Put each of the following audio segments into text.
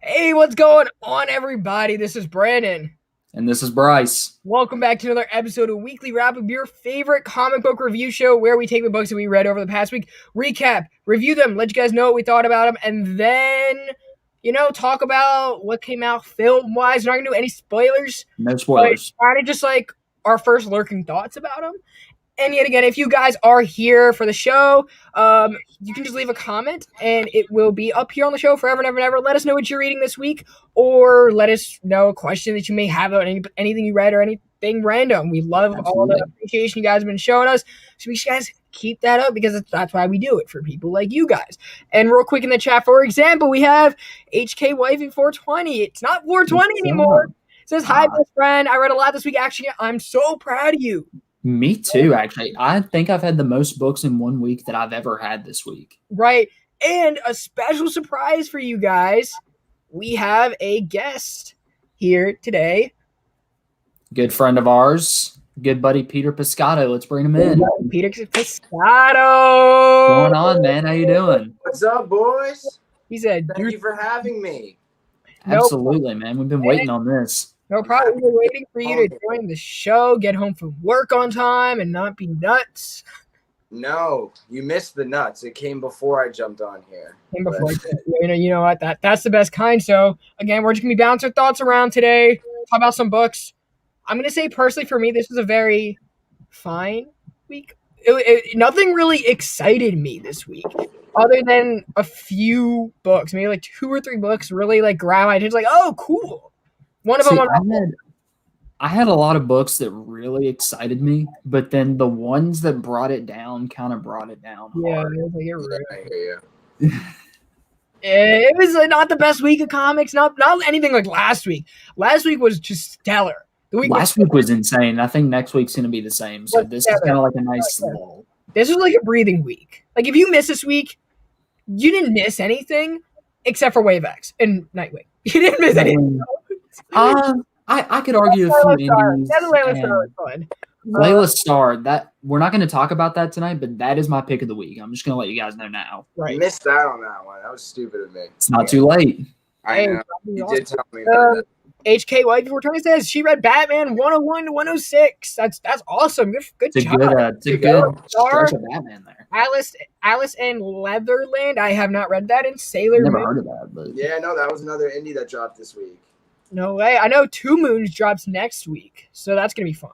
Hey, what's going on, everybody? This is Brandon. And this is Bryce. Welcome back to another episode of Weekly Wrap Up, your favorite comic book review show where we take the books that we read over the past week, recap, review them, let you guys know what we thought about them, and then, talk about what came out film-wise. We're not going to do any spoilers. No spoilers. Kind of just like our first lurking thoughts about them. And yet again, if you guys are here for the show, you can just leave a comment, and it will be up here on the show forever and ever and ever. Let us know what you're reading this week, or let us know a question that you may have about anything you read or anything random. We love all the appreciation you guys have been showing us, so we should guys keep that up because that's why we do it, for people like you guys. And real quick in the chat, for example, we have HK Wifey 420. It's not 420 anymore. It says, hi, best friend. I read a lot this week. Actually, I'm so proud of you. Me too, actually. I think I've had the most books in 1 week that I've ever had this week. Right. And a special surprise for you guys. We have a guest here today. Good friend of ours. Good buddy Peter Piscato. Let's bring him in. Peter Piscato. What's going on, man? How you doing? What's up, boys? He said, Thank you for having me. Absolutely, man. We've been waiting on this. No problem. We're waiting for you to join the show, get home from work on time, and not be nuts. No, you missed the nuts. It came before I jumped on here. You know what? That's the best kind. So again, we're just gonna be bouncing thoughts around today. Talk about some books. I'm gonna say personally, for me, this was a very fine week. Nothing really excited me this week, other than a few books, maybe like 2 or 3 books, really like grabbed my attention. Like, oh, cool. One of them. I had a lot of books that really excited me, but then the ones that brought it down kind of brought it down. Yeah, hard. I hear you. It was not the best week of comics. Not anything like last week. Last week was just stellar. Last week was insane. I think next week's going to be the same. So this is kind of like a nice lull. This was like a breathing week. Like if you miss this week, you didn't miss anything except for Wave X and Nightwing. You didn't miss anything. I could argue a few indies. Layla Star was fun. Layla Star, that we're not going to talk about that tonight, but that is my pick of the week. I'm just going to let you guys know now. Right. You missed out on that one. That was stupid of me. It's not too late. I know. You did tell me about that. HK White before 20 says she read Batman 101 to 106. That's awesome. Good job. It's a good stretch of Batman there. Alice in Leatherland. I have not read that. In Sailor Moon. Never heard of that. But yeah, no, that was another indie that dropped this week. No way. I know Two Moons drops next week, so that's gonna be fun.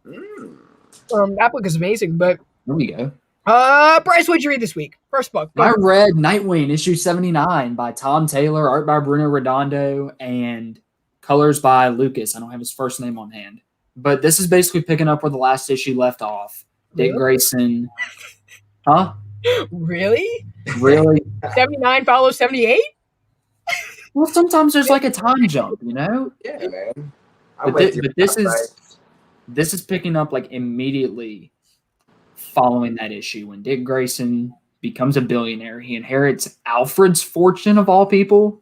That book is amazing. But there we go. Bryce, what'd you read this week? First book. I read Nightwing issue 79 by Tom Taylor, art by Bruno Redondo, and colors by Lucas. I don't have his first name on hand, but this is basically picking up where the last issue left off. Dick Grayson. Huh? Really? 79 follows 78? Well, sometimes there's like a time jump, you know? Yeah, man. But this is picking up like immediately following that issue when Dick Grayson becomes a billionaire. He inherits Alfred's fortune of all people.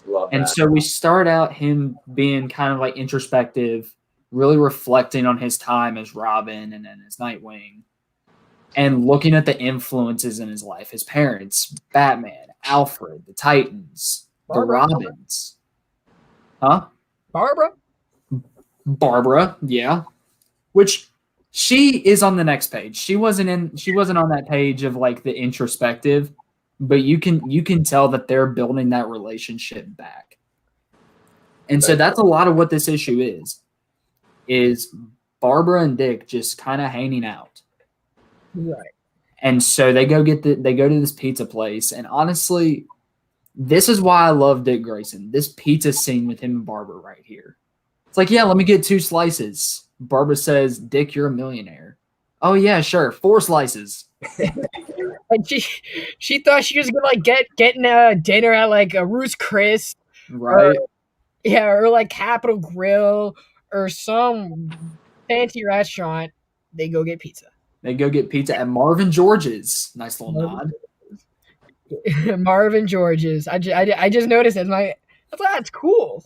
Love that. And so we start out him being kind of like introspective, really reflecting on his time as Robin and then as Nightwing, and looking at the influences in his life, his parents, Batman, Alfred, the Titans, the Robins. Huh? Barbara, yeah. Which she is on the next page. She wasn't on that page of like the introspective, but you can tell that they're building that relationship back. And so that's a lot of what this issue is Barbara and Dick just kind of hanging out. Right. And so they go to this pizza place, and honestly, this is why I love Dick Grayson. This pizza scene with him and Barbara right here. It's like, yeah, let me get 2 slices. Barbara says, Dick, you're a millionaire. Oh yeah, sure. 4 slices. And she thought she was gonna like getting a dinner at like a Ruth's Chris, right? Or like Capitol Grill or some fancy restaurant. They go get pizza. They go get pizza at Marvin George's. Nice little nod. Marvin George's. I just noticed it. That's cool.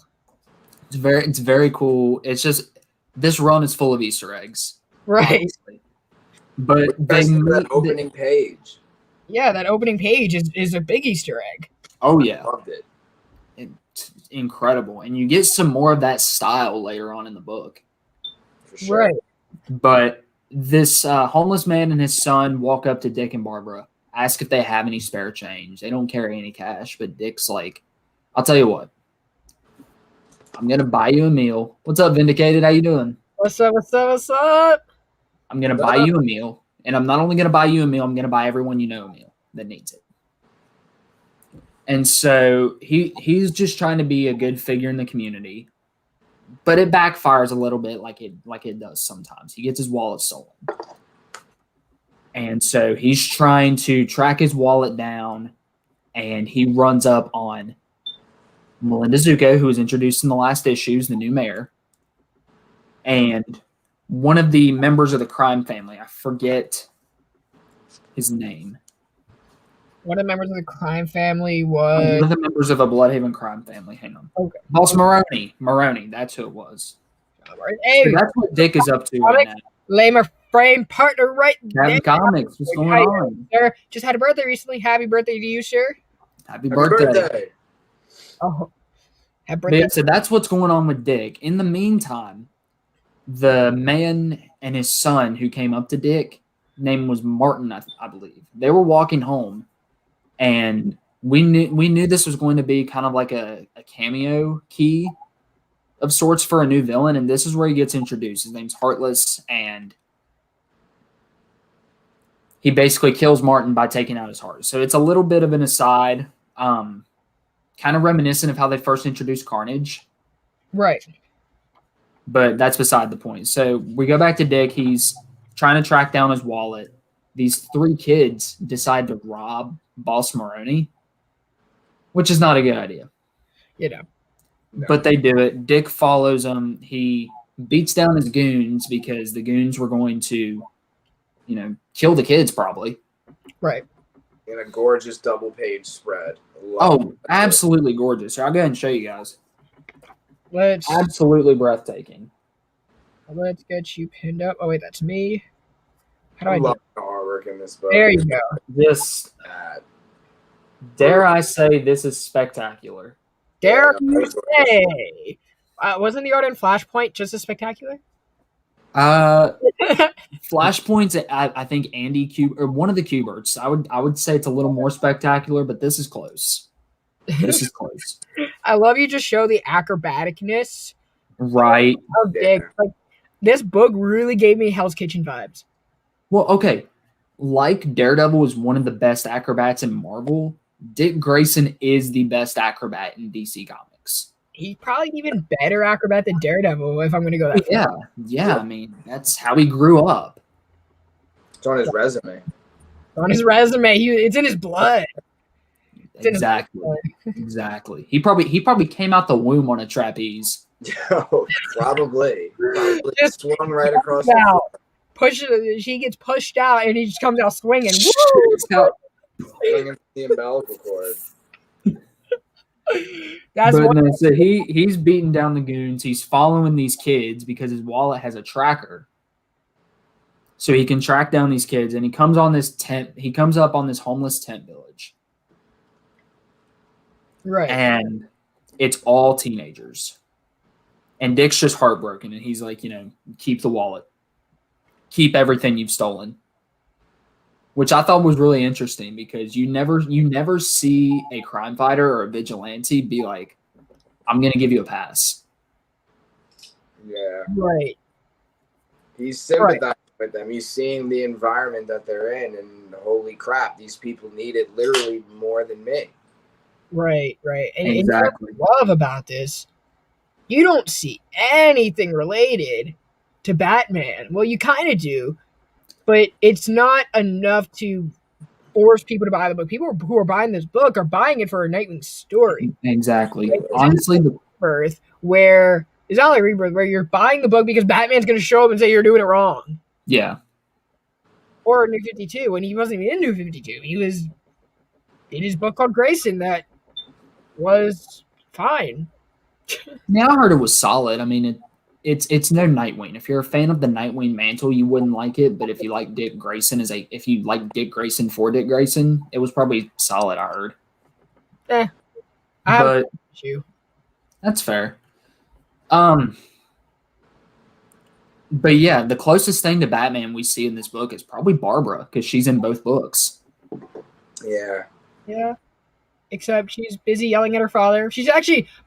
It's very cool. It's just this run is full of Easter eggs. Right. Honestly. But that opening page. Yeah, that opening page is a big Easter egg. Oh yeah. Loved it. And incredible, and you get some more of that style later on in the book. For sure. Right. But this homeless man and his son walk up to Dick and Barbara, ask if they have any spare change. They don't carry any cash, but Dick's like, I'll tell you what, I'm going to buy you a meal. What's up, Vindicated? How you doing? What's up? What's up? What's up? I'm going to buy you a meal, and I'm not only going to buy you a meal, I'm going to buy everyone you know a meal that needs it. And so he's just trying to be a good figure in the community, but it backfires a little bit like it does sometimes. He gets his wallet stolen. And so he's trying to track his wallet down, and he runs up on Melinda Zuko, who was introduced in the last issues, the new mayor, and one of the members of the crime family. I forget his name. One of the members of the crime family was... One of the members of a Bloodhaven crime family. Hang on. Okay. Boss Maroney. Maroney, that's who it was. Hey, So that's what Dick is up to right now. lay my frame partner right there. Captain Comics, what's going on? Sir, just had a birthday recently. Happy birthday to you, sir. Happy birthday. Oh, happy But birthday. yeah, so that's what's going on with Dick. In the meantime, the man and his son who came up to Dick, name was Martin, I believe. They were walking home, and we knew this was going to be kind of like a cameo key of sorts for a new villain, and this is where he gets introduced. His name's Heartless, and he basically kills Martin by taking out his heart. So it's a little bit of an aside, kind of reminiscent of how they first introduced Carnage. Right. But that's beside the point. So we go back to Dick. He's trying to track down his wallet. These three kids decide to rob Boss Maroney, which is not a good idea. You know. No. But they do it. Dick follows them. He beats down his goons because the goons were going to, kill the kids probably. Right. In a gorgeous double-page spread. Oh, absolutely gorgeous. I'll go ahead and show you guys. Absolutely breathtaking. Let's get you pinned up. Oh, wait, that's me. How do I I do love the artwork in this book. There you go. This, dare I say, this is spectacular. Dare you say? Wasn't the art in Flashpoint just as spectacular? Flashpoint's, I think Andy Cube or one of the Cuberts. I would say it's a little more spectacular, but this is close. This is close. I love you just show the acrobaticness Right. of Dick. Like, this book really gave me Hell's Kitchen vibes. Well, okay. Like Daredevil was one of the best acrobats in Marvel, Dick Grayson is the best acrobat in DC Comics. He's probably even better acrobat than Daredevil, if I'm going to go that far. Yeah. I mean, that's how he grew up. It's on his resume. On his resume, it's in his blood. Exactly. He probably came out the womb on a trapeze. Probably. Just swung right across She gets pushed out, and he just comes out swinging. swinging the umbilical cord. So he's beating down the goons. He's following these kids because his wallet has a tracker. So he can track down these kids, and he comes on this tent. He comes up on this homeless tent village. Right. And it's all teenagers. And Dick's just heartbroken, and he's like, keep the wallet. Keep everything you've stolen. Which I thought was really interesting because you never see a crime fighter or a vigilante be like, I'm going to give you a pass. Yeah. Right. He's sympathizing with them. He's seeing the environment that they're in, and holy crap, these people need it literally more than me. Right. And Exactly. what I love about this, you don't see anything related to Batman. Well, you kind of do, but it's not enough to force people to buy the book. People who are buying this book are buying it for a Nightwing story. Exactly. Like, Honestly, Rebirth, where it's not like Rebirth, where you're buying the book because Batman's going to show up and say you're doing it wrong. yeah. Or New 52, when he wasn't even in New 52. He was in his book called Grayson that was fine. Yeah, I heard it was solid. I mean, it's no Nightwing. If you're a fan of the Nightwing mantle, you wouldn't like it. But if you like Dick Grayson if you like Dick Grayson for Dick Grayson, it was probably solid. I heard. I But you. That's fair. But yeah, the closest thing to Batman we see in this book is probably Barbara, because she's in both books. Yeah. Yeah. Except she's busy yelling at her father.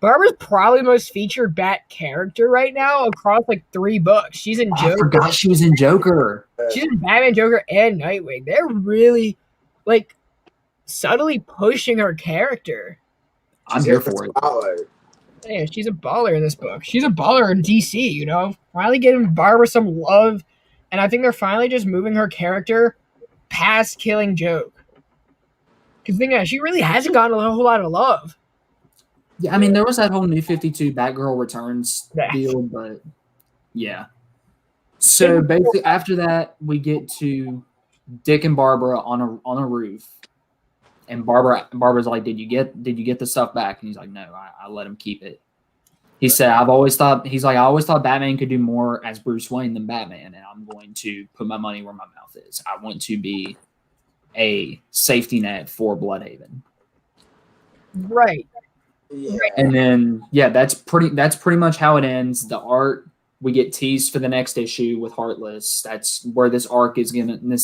Barbara's probably the most featured Bat character right now across like 3 books. She's in Joker. I forgot she was in Joker. She's in Batman, Joker, and Nightwing. They're really like subtly pushing her character. I'm here for it. Yeah, she's a baller in this book. She's a baller in DC, you know? Finally giving Barbara some love, and I think they're finally just moving her character past Killing Joke. Because think she really hasn't gotten a whole lot of love. Yeah, I mean, there was that whole New 52 Batgirl Returns deal, but yeah. So basically, after that, we get to Dick and Barbara on a roof, and Barbara's like, "Did you get the stuff back?" And he's like, "No, I let him keep it." He said, "I always thought Batman could do more as Bruce Wayne than Batman, and I'm going to put my money where my mouth is. I want to be a safety net for Bloodhaven." Right. Yeah. And then that's pretty much how it ends. The art, we get teased for the next issue with Heartless. That's where this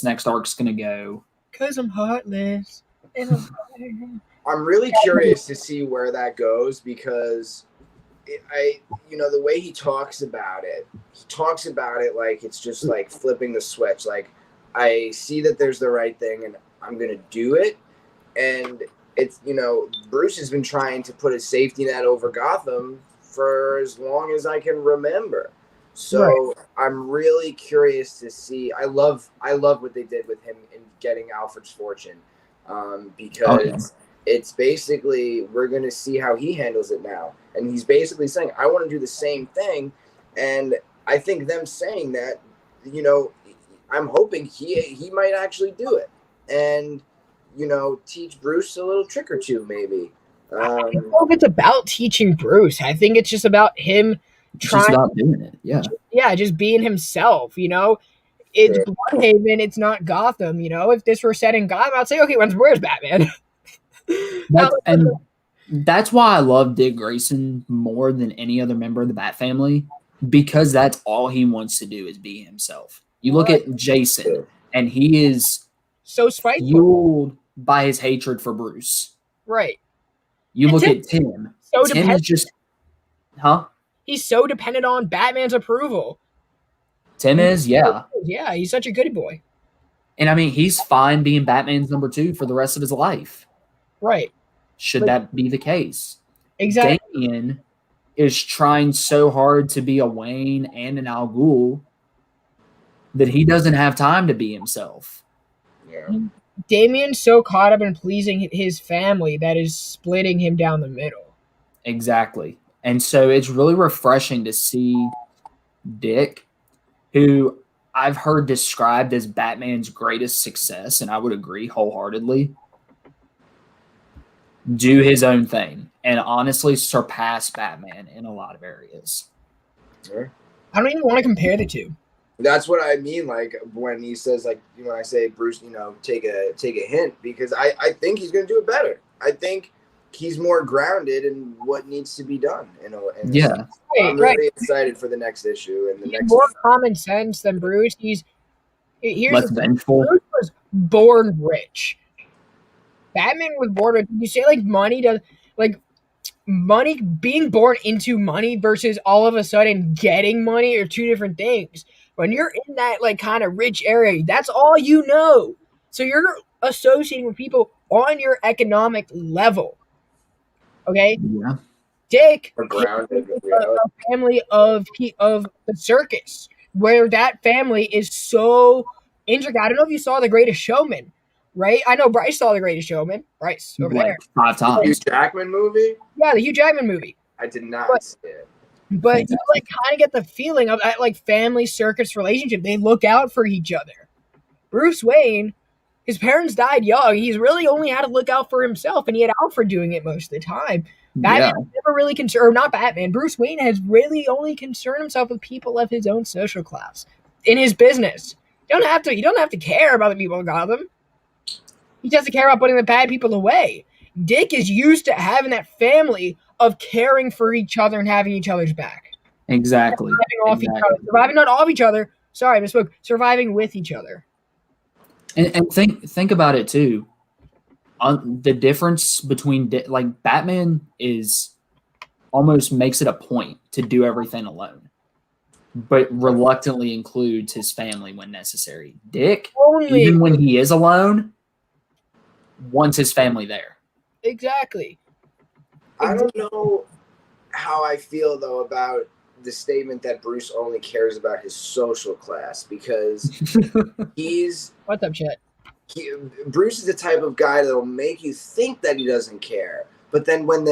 next arc's gonna go. 'Cause I'm heartless. I'm really curious to see where that goes, because the way he talks about it like it's just like flipping the switch. Like, I see that there's the right thing and I'm going to do it. And it's, Bruce has been trying to put a safety net over Gotham for as long as I can remember. So right. I'm really curious to see. I love what they did with him in getting Alfred's fortune, because it's basically, we're going to see how he handles it now. And he's basically saying, I want to do the same thing. And I think them saying that, I'm hoping he might actually do it and, teach Bruce a little trick or two, maybe. I don't know if it's about teaching Bruce. I think it's just about him trying. Just about doing it, yeah. Yeah, just being himself, It's Bloodhaven, it's not Gotham, If this were set in Gotham, I'd say, okay, where's Batman? That's why I love Dick Grayson more than any other member of the Bat family, because that's all he wants to do is be himself. You look at Jason, and he is so spiteful, fueled by his hatred for Bruce. Right. You look at Tim. So Tim is just, He's so dependent on Batman's approval. Tim is, yeah. Yeah, he's such a goody boy. And I mean, he's fine being Batman's number 2 for the rest of his life. Right. Should that be the case? Exactly. Damian is trying so hard to be a Wayne and an Al Ghul that he doesn't have time to be himself. Yeah. Damian's so caught up in pleasing his family that is splitting him down the middle. Exactly. And so it's really refreshing to see Dick, who I've heard described as Batman's greatest success, and I would agree wholeheartedly, do his own thing and honestly surpass Batman in a lot of areas. Sure. I don't even want to compare the two. That's what I mean. Like when he says, like, when I say Bruce, take a hint, because I think he's going to do it better. I think he's more grounded in what needs to be done. Yeah. I'm really excited for the next issue and he's more common sense than Bruce. Here's less vengeful. Bruce was born rich. Batman was born with, you say money, being born into money versus all of a sudden getting money are two different things. When you're in that kind of rich area, that's all you know. So you're associating with people on your economic level. Okay? Yeah. Dick a family of the circus, where that family is so intricate. I don't know if you saw The Greatest Showman. Right? I know Bryce saw The Greatest Showman. Bryce, over there. 5 times. The Hugh Jackman movie? Yeah, the Hugh Jackman movie. I did not see it. But you kind of get the feeling of that family circus relationship. They look out for each other. Bruce Wayne, his parents died young. He's really only had to look out for himself, and he had Alfred doing it most of the time. Batman never really not Batman. Bruce Wayne has really only concerned himself with people of his own social class in his business. You don't have to care about the people in Gotham. He doesn't care about putting the bad people away. Dick is used to having that family of caring for each other and having each other's back. Exactly. Surviving not off each other. Sorry, I misspoke. Surviving with each other. And think about it too. The difference between like Batman is almost makes it a point to do everything alone, but reluctantly includes his family when necessary. Dick, even when he is alone, wants his family there. Exactly. I don't know how I feel though about the statement that Bruce only cares about his social class, because he's what's up, Chet? Bruce is the type of guy that'll make you think that he doesn't care, but then when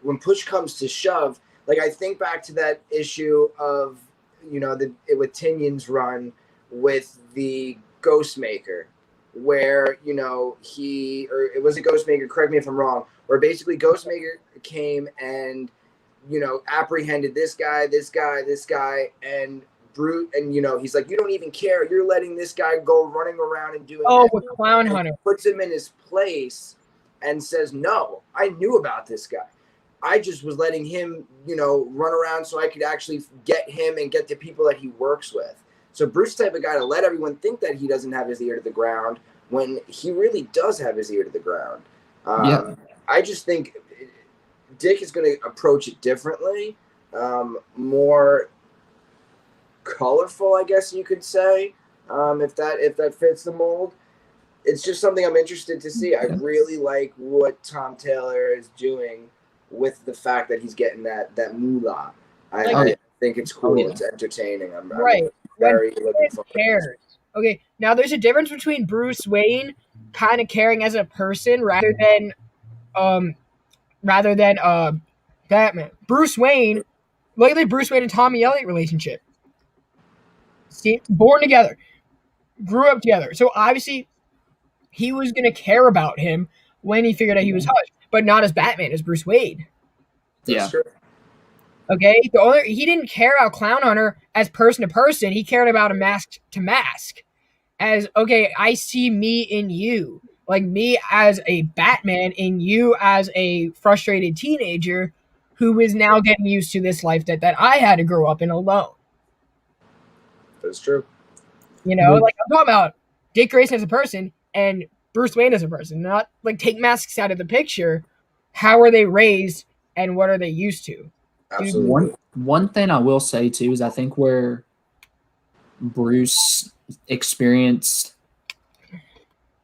when push comes to shove, like I think back to that issue of with Tynion's run with the Ghostmaker, where it was a Ghostmaker. Correct me if I'm wrong. Where basically Ghostmaker came and apprehended this guy, and Brute, and he's like, you don't even care. You're letting this guy go running around and doing. With Clown Hunter. Puts him in his place and says, no, I knew about this guy. I just was letting him, run around so I could actually get him and get the people that he works with. So Bruce is the type of guy to let everyone think that he doesn't have his ear to the ground when he really does have his ear to the ground. I just think Dick is going to approach it differently, more colorful, I guess you could say, if that fits the mold. It's just something I'm interested to see. I really like what Tom Taylor is doing with the fact that he's getting that moolah. I think it's cool. It's entertaining. I'm very looking forward to it. Okay, now there's a difference between Bruce Wayne kind of caring as a person rather than Batman. Bruce Wayne, look at the Bruce Wayne and Tommy Elliott relationship. See, born together, grew up together. So obviously, he was gonna care about him when he figured out he was hushed, but not as Batman, as Bruce Wayne. Yeah. Okay, he didn't care about Clown Hunter as person to person. He cared about a mask to mask. As okay, I see me in you, like me as a Batman in you as a frustrated teenager who is now getting used to this life that I had to grow up in alone. That's true. Like I'm talking about Dick Grayson as a person and Bruce Wayne as a person, not like take masks out of the picture. How are they raised and what are they used to? Absolutely. One thing I will say too is I think where Bruce experienced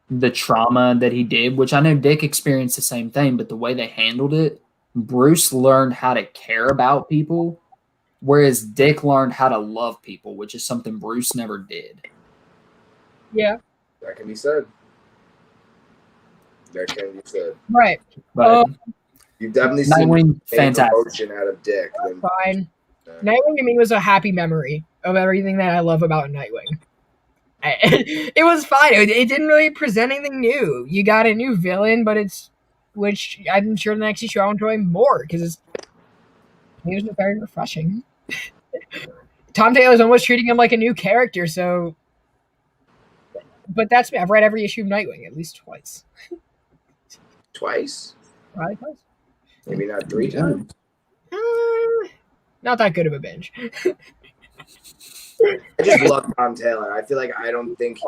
the trauma that he did, which I know Dick experienced the same thing, but the way they handled it, Bruce learned how to care about people, whereas Dick learned how to love people, which is something Bruce never did. Yeah. That can be said. Right. But you've definitely Nightwing, seen fantastic emotion out of Dick. Fine. Nightwing to me was a happy memory of everything that I love about Nightwing. It was fine. It didn't really present anything new. You got a new villain, which I'm sure the next issue I'll enjoy more because it was very refreshing. Tom Taylor's almost treating him like a new character, so. But that's me. I've read every issue of Nightwing at least twice. Twice? Probably twice. Maybe not 3 times. Not that good of a binge. I just love Tom Taylor. I feel like I don't think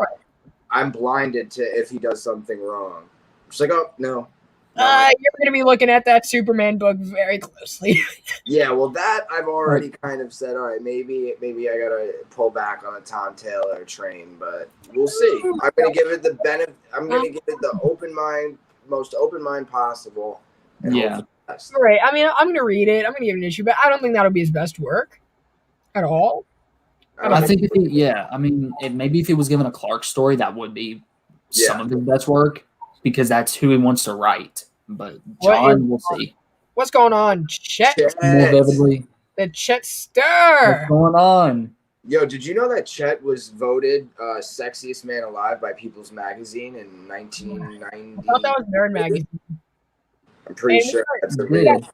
I'm blinded to if he does something wrong. I'm just like, oh no. You're going to be looking at that Superman book very closely. Yeah, well, that I've already kind of said, all right, maybe I gotta pull back on a Tom Taylor train, but we'll see. I'm gonna give it the benefit. I'm gonna give it the most open mind possible. Yeah. All right. I mean, I'm gonna read it. I'm gonna give it an issue, but I don't think that'll be his best work at all. I think maybe if he was given a Clark story, that would be some of his best work because that's who he wants to write. But John, we'll see. What's going on, Chet? More vividly. The Chet Stir. What's going on? Yo, did you know that Chet was voted sexiest man alive by People's Magazine in 1990? I thought that was Nerd Magazine. I'm pretty sure that's a real thing.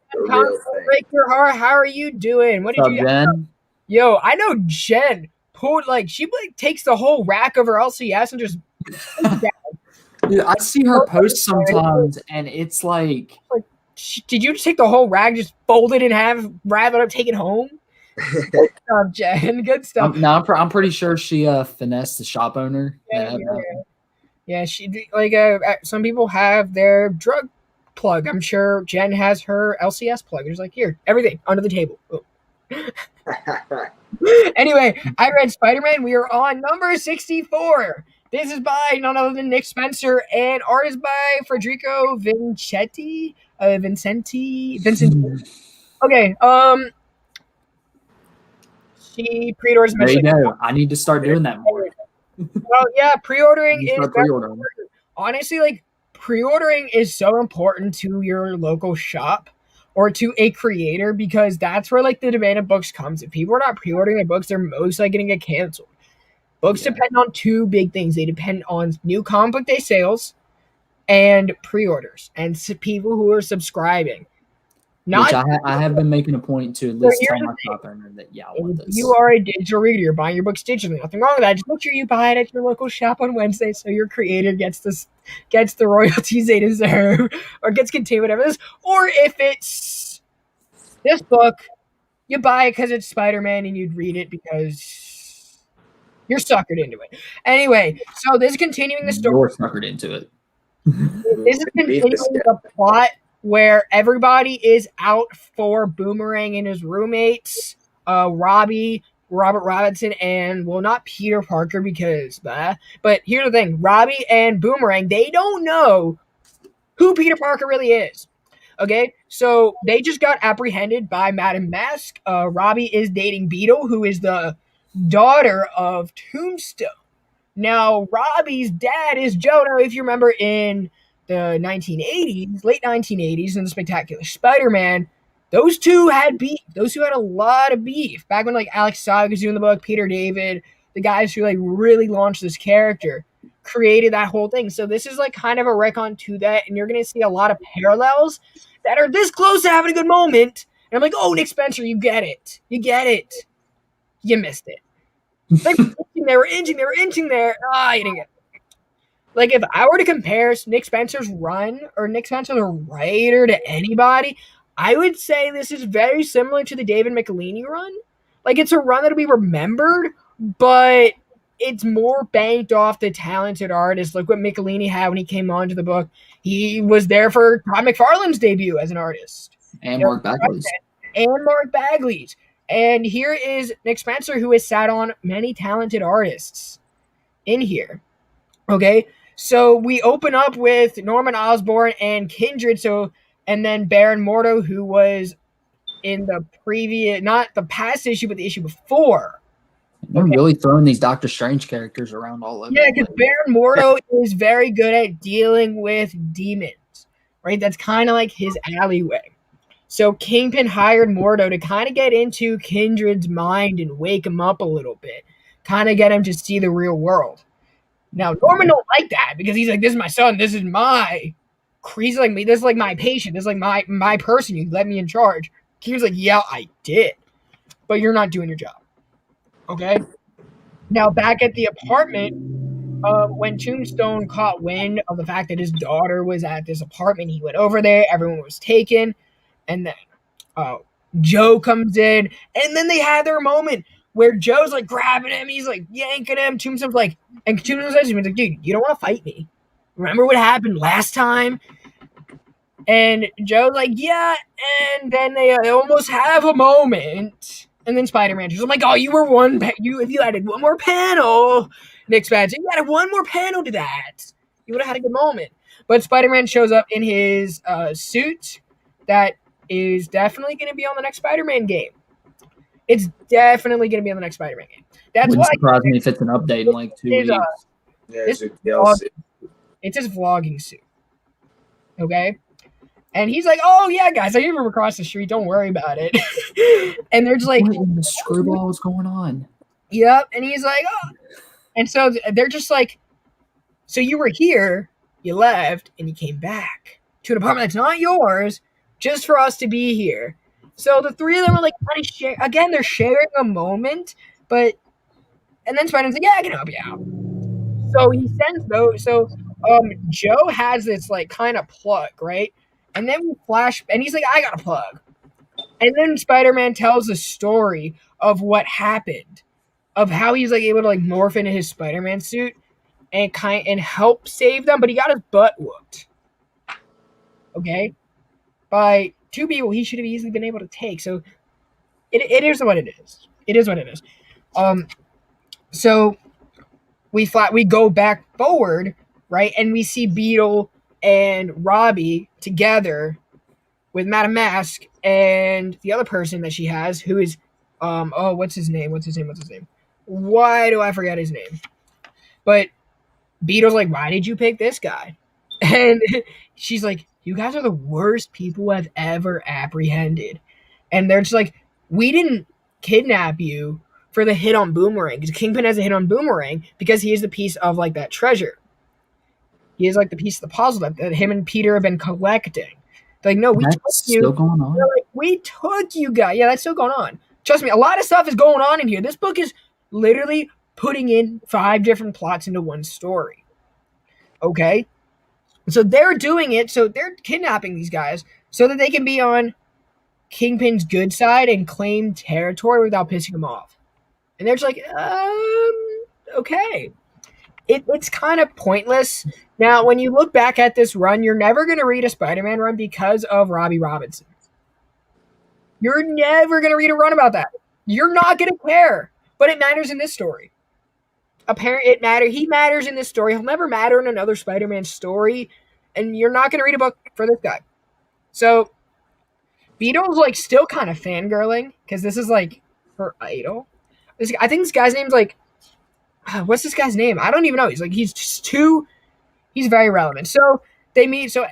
Break your heart. How are you doing? What did you? Jen? Yo, I know Jen pulled she takes the whole rack of her LCS and just. Dude, I see her post sometimes, and it's like Did you just take the whole rag, just fold it in half, wrap it up, take it home? Good stuff, Jen. Good stuff. I'm pretty sure she finessed the shop owner. Yeah, she like some people have their drug plug. I'm sure Jen has her LCS plug. It's like, here, everything under the table. Anyway, I read Spider-Man. We are on number 64. This is by none other than Nick Spencer, and art is by Federico Vincenti. Vincent. Okay. She pre-orders. There you go. I need to start doing that more. Well, yeah, pre-ordering is pre-ordering. Honestly, like pre-ordering is so important to your local shop or to a creator, because that's where like the demand of books comes. If people are not pre-ordering their books, they're most likely going to get canceled. Books depend on two big things. They depend on new comic book day sales and pre-orders and people who are subscribing. Which I have been making a point to at least tell my shop owner that I want this. You are a digital reader. You're buying your books digitally. Nothing wrong with that. Just make sure you buy it at your local shop on Wednesday, so your creator gets the royalties they deserve, or gets contained, whatever it is. Or if it's this book, you buy it because it's Spider-Man, and you'd read it because you're suckered into it. Anyway, so this is continuing the story. You're suckered into it. This is continuing the plot where everybody is out for Boomerang and his roommates, Robbie, Robert Robinson, and, well, not Peter Parker because but here's the thing. Robbie and Boomerang, they don't know who Peter Parker really is. Okay? So they just got apprehended by Madame Mask. Robbie is dating Beetle, who is the daughter of Tombstone. Now, Robbie's dad is Joe. Now, if you remember in the 1980s, late 1980s, in the Spectacular Spider-Man, those two had beef. Those two had a lot of beef. Back when, like, Alex Saga was doing the book, Peter David, the guys who, like, really launched this character, created that whole thing. So this is, like, kind of a retcon to that, and you're going to see a lot of parallels that are this close to having a good moment. And I'm like, oh, Nick Spencer, you get it. You get it. You missed it. They were inching there. You didn't get it. Like, if I were to compare Nick Spencer's run or Nick Spencer, the writer, to anybody, I would say this is very similar to the David McElhaney run. Like, it's a run that'll be remembered, but it's more banked off the talented artist. Look what McElhaney had when he came onto the book. He was there for Todd McFarlane's debut as an artist. And Mark Bagley's. And here is Nick Spencer, who has sat on many talented artists in here. Okay? So we open up with Norman Osborn and Kindred, and then Baron Mordo, who was in the previous, not the past issue, but the issue before. They're really throwing these Doctor Strange characters around all over. Yeah, because Baron Mordo is very good at dealing with demons, right? That's kind of like his alleyway. So Kingpin hired Mordo to kind of get into Kindred's mind and wake him up a little bit, kind of get him to see the real world. Now, Norman don't like that because he's like, this is my son. This is my... He's like, this is like my patient. This is like my person. You let me in charge. He was like, yeah, I did. But you're not doing your job. Okay? Now, back at the apartment, when Tombstone caught wind of the fact that his daughter was at this apartment, he went over there. Everyone was taken. And then Joe comes in. And then they had their moment where Joe's like grabbing him. He's like yanking him. Tombstone's like, and Tombstone says to him, he's like, dude, you don't want to fight me. Remember what happened last time? And Joe's like, yeah. And then they almost have a moment. And then Spider-Man just, I'm like, oh, you were if you added one more panel, Nick Spencer, you added one more panel to that, you would have had a good moment. But Spider-Man shows up in his suit that is definitely going to be on the next Spider-Man game. It's definitely going to be on the next Spider-Man game. That's Wouldn't surprise me if it's an update in like 2 weeks. It's his vlogging suit. Okay? And he's like, oh, yeah, guys, I came from across the street. Don't worry about it. And they're just like, what in the screwball is going on? Yep. And he's like, oh. And so they're just like, so you were here, you left, and you came back to an apartment that's not yours just for us to be here. So the three of them are like, again, they're sharing a moment, but, and then Spider-Man's like, yeah, I can help you out. So he sends those. So Joe has this like kind of plug, right? And then we flash, and he's like, I got a plug. And then Spider-Man tells the story of what happened, of how he's like able to like morph into his Spider-Man suit and help save them, but he got his butt whooped. Okay? By two people he should have easily been able to take. So it is what it is. It is what it is. So we go back forward, right? And we see Beetle and Robbie together with Madame Mask and the other person that she has, who is what's his name? Why do I forget his name? But Beetle's like, why did you pick this guy? And she's like, you guys are the worst people I've ever apprehended. And they're just like, we didn't kidnap you for the hit on Boomerang, because Kingpin has a hit on Boomerang because he is the piece of like that treasure. He is like the piece of the puzzle that him and Peter have been collecting. They're like, no, we took you. Still going on. They're like, we took you guys. Yeah, that's still going on. Trust me, a lot of stuff is going on in here. This book is literally putting in 5 different plots into one story. Okay? So they're doing it, so they're kidnapping these guys so that they can be on Kingpin's good side and claim territory without pissing him off. And they're just like, okay. It's kind of pointless. Now, when you look back at this run, you're never going to read a Spider-Man run because of Robbie Robinson. You're never going to read a run about that. You're not going to care. But it matters in this story. He matters in this story. He'll never matter in another Spider-Man story. And you're not going to read a book for this guy. So, Beetle's like still kind of fangirling because this is like her idol. I think this guy's name's like, what's this guy's name? I don't even know. He's very relevant. So they meet. So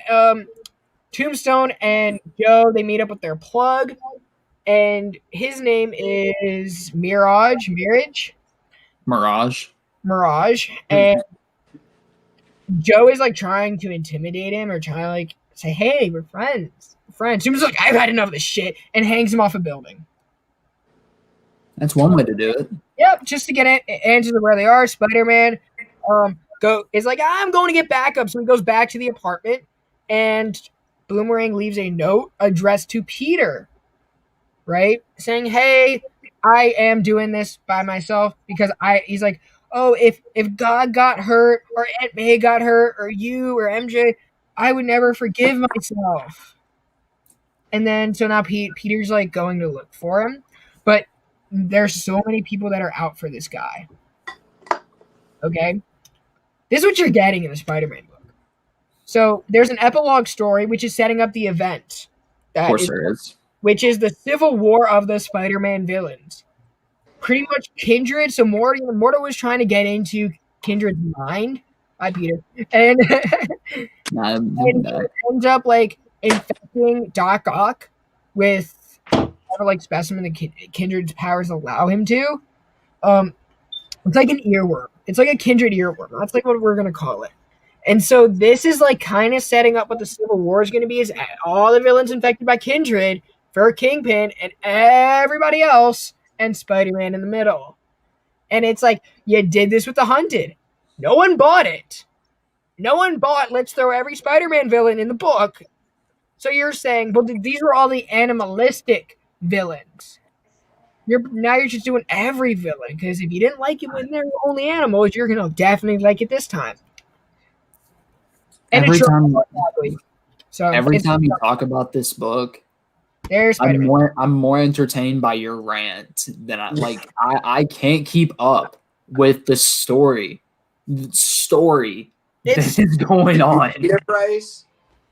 Tombstone and Joe, they meet up with their plug, and his name is Mirage. And Joe is like trying to intimidate him or trying to like say, hey, we're friends. Tombstone's like, I've had enough of this shit, and hangs him off a building. That's one way to do it. Yep, just to get answers of where they are. Spider-Man is like, I'm going to get backup. So he goes back to the apartment, and Boomerang leaves a note addressed to Peter, right? Saying, hey, I am doing this by myself because he's like, oh, if God got hurt or Aunt May got hurt or you or MJ, I would never forgive myself. And then, so now Peter's like going to look for him, but there's so many people that are out for this guy. Okay? This is what you're getting in the Spider-Man book. So there's an epilogue story which is setting up the event. Of course there is. Which is the civil war of the Spider-Man villains. Pretty much Kindred. So Morty was trying to get into Kindred's mind. Hi, Peter. And, and ends up like infecting Doc Ock with whatever like specimen that Kindred's powers allow him to. It's like an earworm. It's like a Kindred earworm. That's like what we're gonna call it. And so this is like kind of setting up what the Civil War is going to be, is all the villains infected by Kindred for Kingpin and everybody else, and Spider-Man in the middle. And it's like, you did this with the Hunted. No one bought it. Let's throw every Spider-Man villain in the book. So you're saying, well, these were all the animalistic villains. You're just doing every villain, because if you didn't like it when they're only animals, you're going to definitely like it this time. And every time you talk about this book, I'm more entertained by your rant than I can't keep up with the story. That is going on. Peter Price?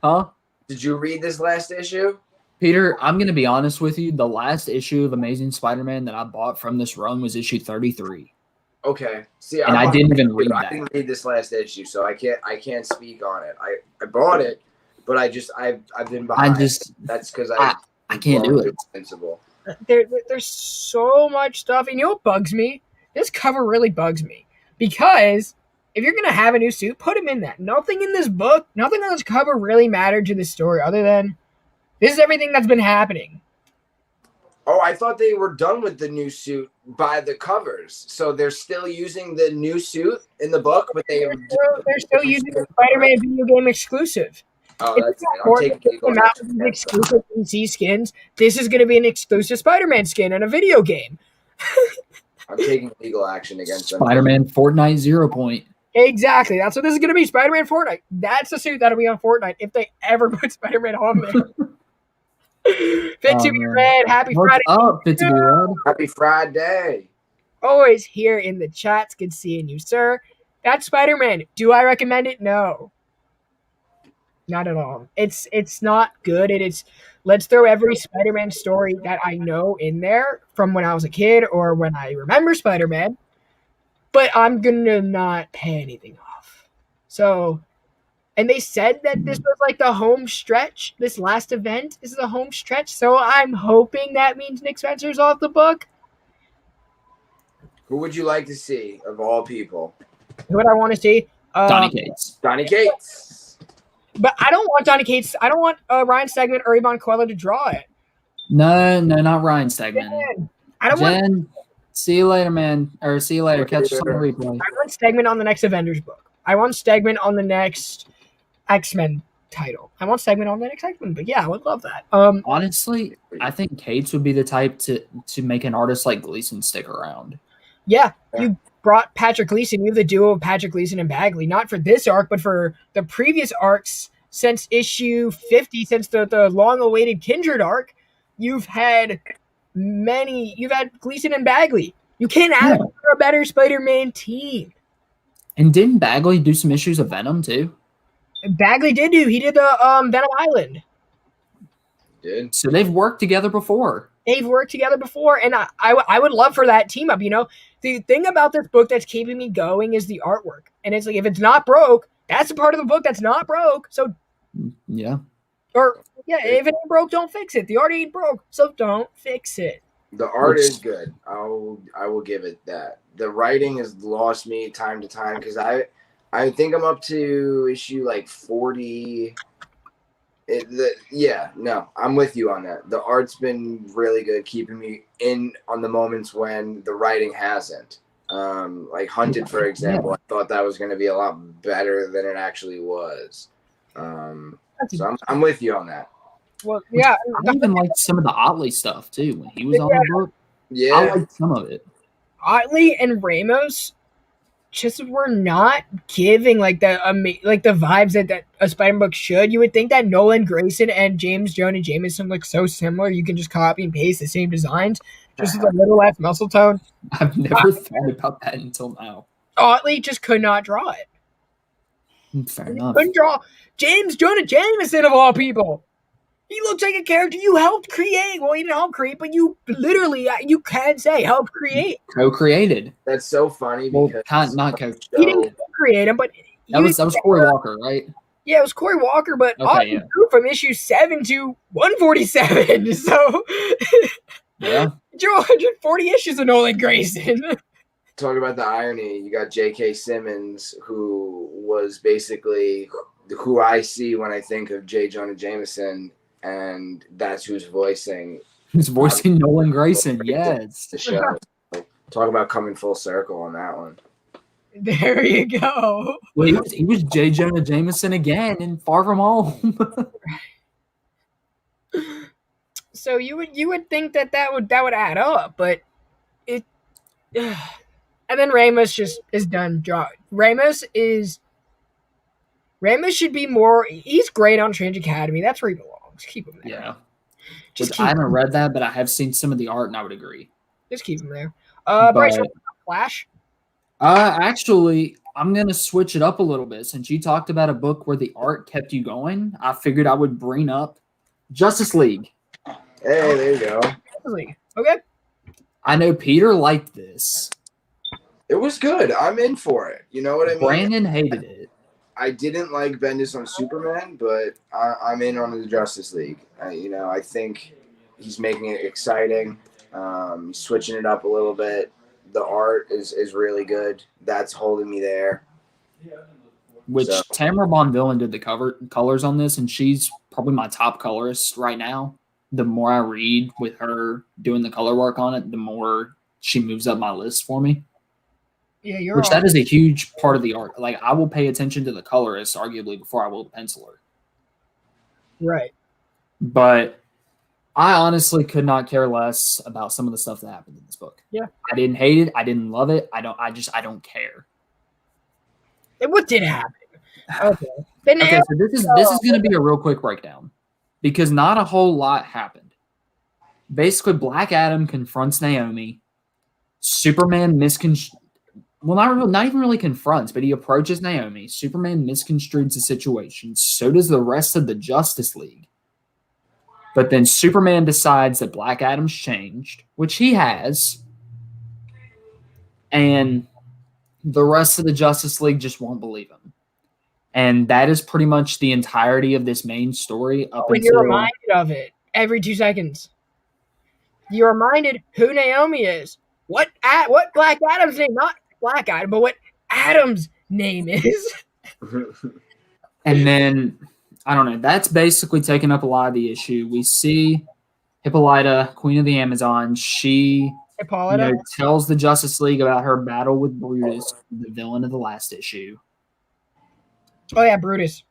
Huh? Did you read this last issue? Peter, I'm going to be honest with you. The last issue of Amazing Spider-Man that I bought from this run was issue 33. Okay. See, I didn't even read that. I didn't read this last issue, so I can't speak on it. I bought it, but I've been behind. That's because I can't do it. Invincible. There's so much stuff, and you know what bugs me? This cover really bugs me, because if you're gonna have a new suit, put him in that. Nothing in this book, nothing on this cover really mattered to the story, other than this is everything that's been happening. Oh, I thought they were done with the new suit by the covers. So they're still using the new suit in the book, but they're still using the Spider-Man video game exclusive. Oh, It's that's it. I'm important taking that legal they came out action with these against them. exclusive DC skins. This is going to be an exclusive Spider-Man skin in a video game. I'm taking legal action against them. Spider-Man Fortnite 0 Point. Exactly. That's what this is going to be. Spider-Man Fortnite. That's the suit that'll be on Fortnite if they ever put Spider-Man on there. Fit to be man. red. Happy What's Friday. up, Fit to be red? Happy Friday. Always here in the chats. Good seeing you, sir. That's Spider-Man. Do I recommend it? No. Not at all. It's not good. It is. Let's throw every Spider-Man story that I know in there from when I was a kid or when I remember Spider-Man. But I'm gonna not pay anything off. So, and they said that this was like the home stretch. This last event is the home stretch. So I'm hoping that means Nick Spencer's off the book. Who would you like to see of all people? What I want to see. Donny Cates. Donny Cates. But I don't want Donny Cates. I don't want Ryan Stegman or Ivan Coelho to draw it. No, not Ryan Stegman. Jen, I don't want. Jen, see you later, man. Or see you later. Catch us on the replay. I want Stegman on the next Avengers book. I want Stegman on the next X-Men title. I want Stegman on the next X-Men book. Yeah, I would love that. Honestly, I think Cates would be the type to make an artist like Gleason stick around. Yeah, you brought Patrick Gleason. You have the duo of Patrick Gleason and Bagley, not for this arc, but for the previous arcs since issue 50, since the long-awaited Kindred arc. You've had Gleason and Bagley. You can't ask for a better Spider-Man team. And didn't Bagley do some issues of Venom too? Bagley did do. He did the Venom Island. Did. So they've worked together before. They've worked together before, and I would love for that team up. You know, the thing about this book that's keeping me going is the artwork, and it's like if it's not broke, that's a part of the book that's not broke. So yeah, if it ain't broke, don't fix it. The art ain't broke, so don't fix it. The art is good. I will give it that. The writing has lost me time to time because I think I'm up to issue like 40. I'm with you on that. The art's been really good, keeping me in on the moments when the writing hasn't. Like Hunted, for example, I thought that was going to be a lot better than it actually was. So I'm with you on that. Well, yeah, I even liked some of the Otley stuff too when he was on the book. Yeah, I liked some of it. Otley and Ramos just were not giving like the vibes that a Spider-Man book should. You would think that Nolan Grayson and James Jonah Jameson look so similar. You can just copy and paste the same designs, just with a little less muscle tone. I've never thought about that until now. Otley just could not draw it. Fair enough. Couldn't draw James Jonah Jameson of all people. He looks like a character you helped create. Well, you didn't help create, but you literally, you can say helped create. Co-created. That's so funny Well, because not co. He didn't create him, but That was Corey Walker, right? Yeah, it was Corey Walker, but Okay, yeah. grew from issue 7 to 147. So, Yeah. drew 140 issues of Nolan Grayson. Talk about the irony. You got J.K. Simmons, who was basically who I see when I think of J. Jonah Jameson, and that's who's voicing. He's voicing Nolan Grayson, yes. The show. Talk about coming full circle on that one. There you go. Well, he was J. Jonah Jameson again in Far From Home. So you would think that would add up, but it. And then Ramos just is done drawing. Ramos should be more. He's great on Strange Academy. That's where he belongs. Keep him there. Yeah. Just I haven't read that, but I have seen some of the art, and I would agree. Just keep him there. But- Bryce, Flash. Actually, I'm gonna switch it up a little bit. Since you talked about a book where the art kept you going, I figured I would bring up Justice League. Hey, there you go. Okay. I know Peter liked this. It was good. I'm in for it. You know what I mean? Brandon hated it. I didn't like Bendis on Superman, but I'm in on the Justice League. I think he's making it exciting. He's switching it up a little bit. The art is really good. That's holding me there. Which Tamara Bonvillain did the colors on this, and she's probably my top colorist right now. The more I read with her doing the color work on it, the more she moves up my list for me. Yeah, that is a huge part of the art. Like, I will pay attention to the colorist, arguably, before I will the penciler. Right. But I honestly could not care less about some of the stuff that happened in this book. Yeah. I didn't hate it. I didn't love it. I don't care. And what did happen? Okay. Okay, so this is going to be a real quick breakdown because not a whole lot happened. Basically, Black Adam confronts Naomi. Superman not even really confronts, but he approaches Naomi. Superman misconstrues the situation. So does the rest of the Justice League. But then Superman decides that Black Adam's changed, which he has. And the rest of the Justice League just won't believe him. And that is pretty much the entirety of this main story up when until you're reminded of it every 2 seconds. You're reminded who Naomi is. What Black Adam's name, not Black Adam, but what Adam's name is. And then, I don't know, that's basically taken up a lot of the issue. We see Hippolyta, Queen of the Amazon, she tells the Justice League about her battle with Brutus, the villain of the last issue. Oh, yeah, Brutus.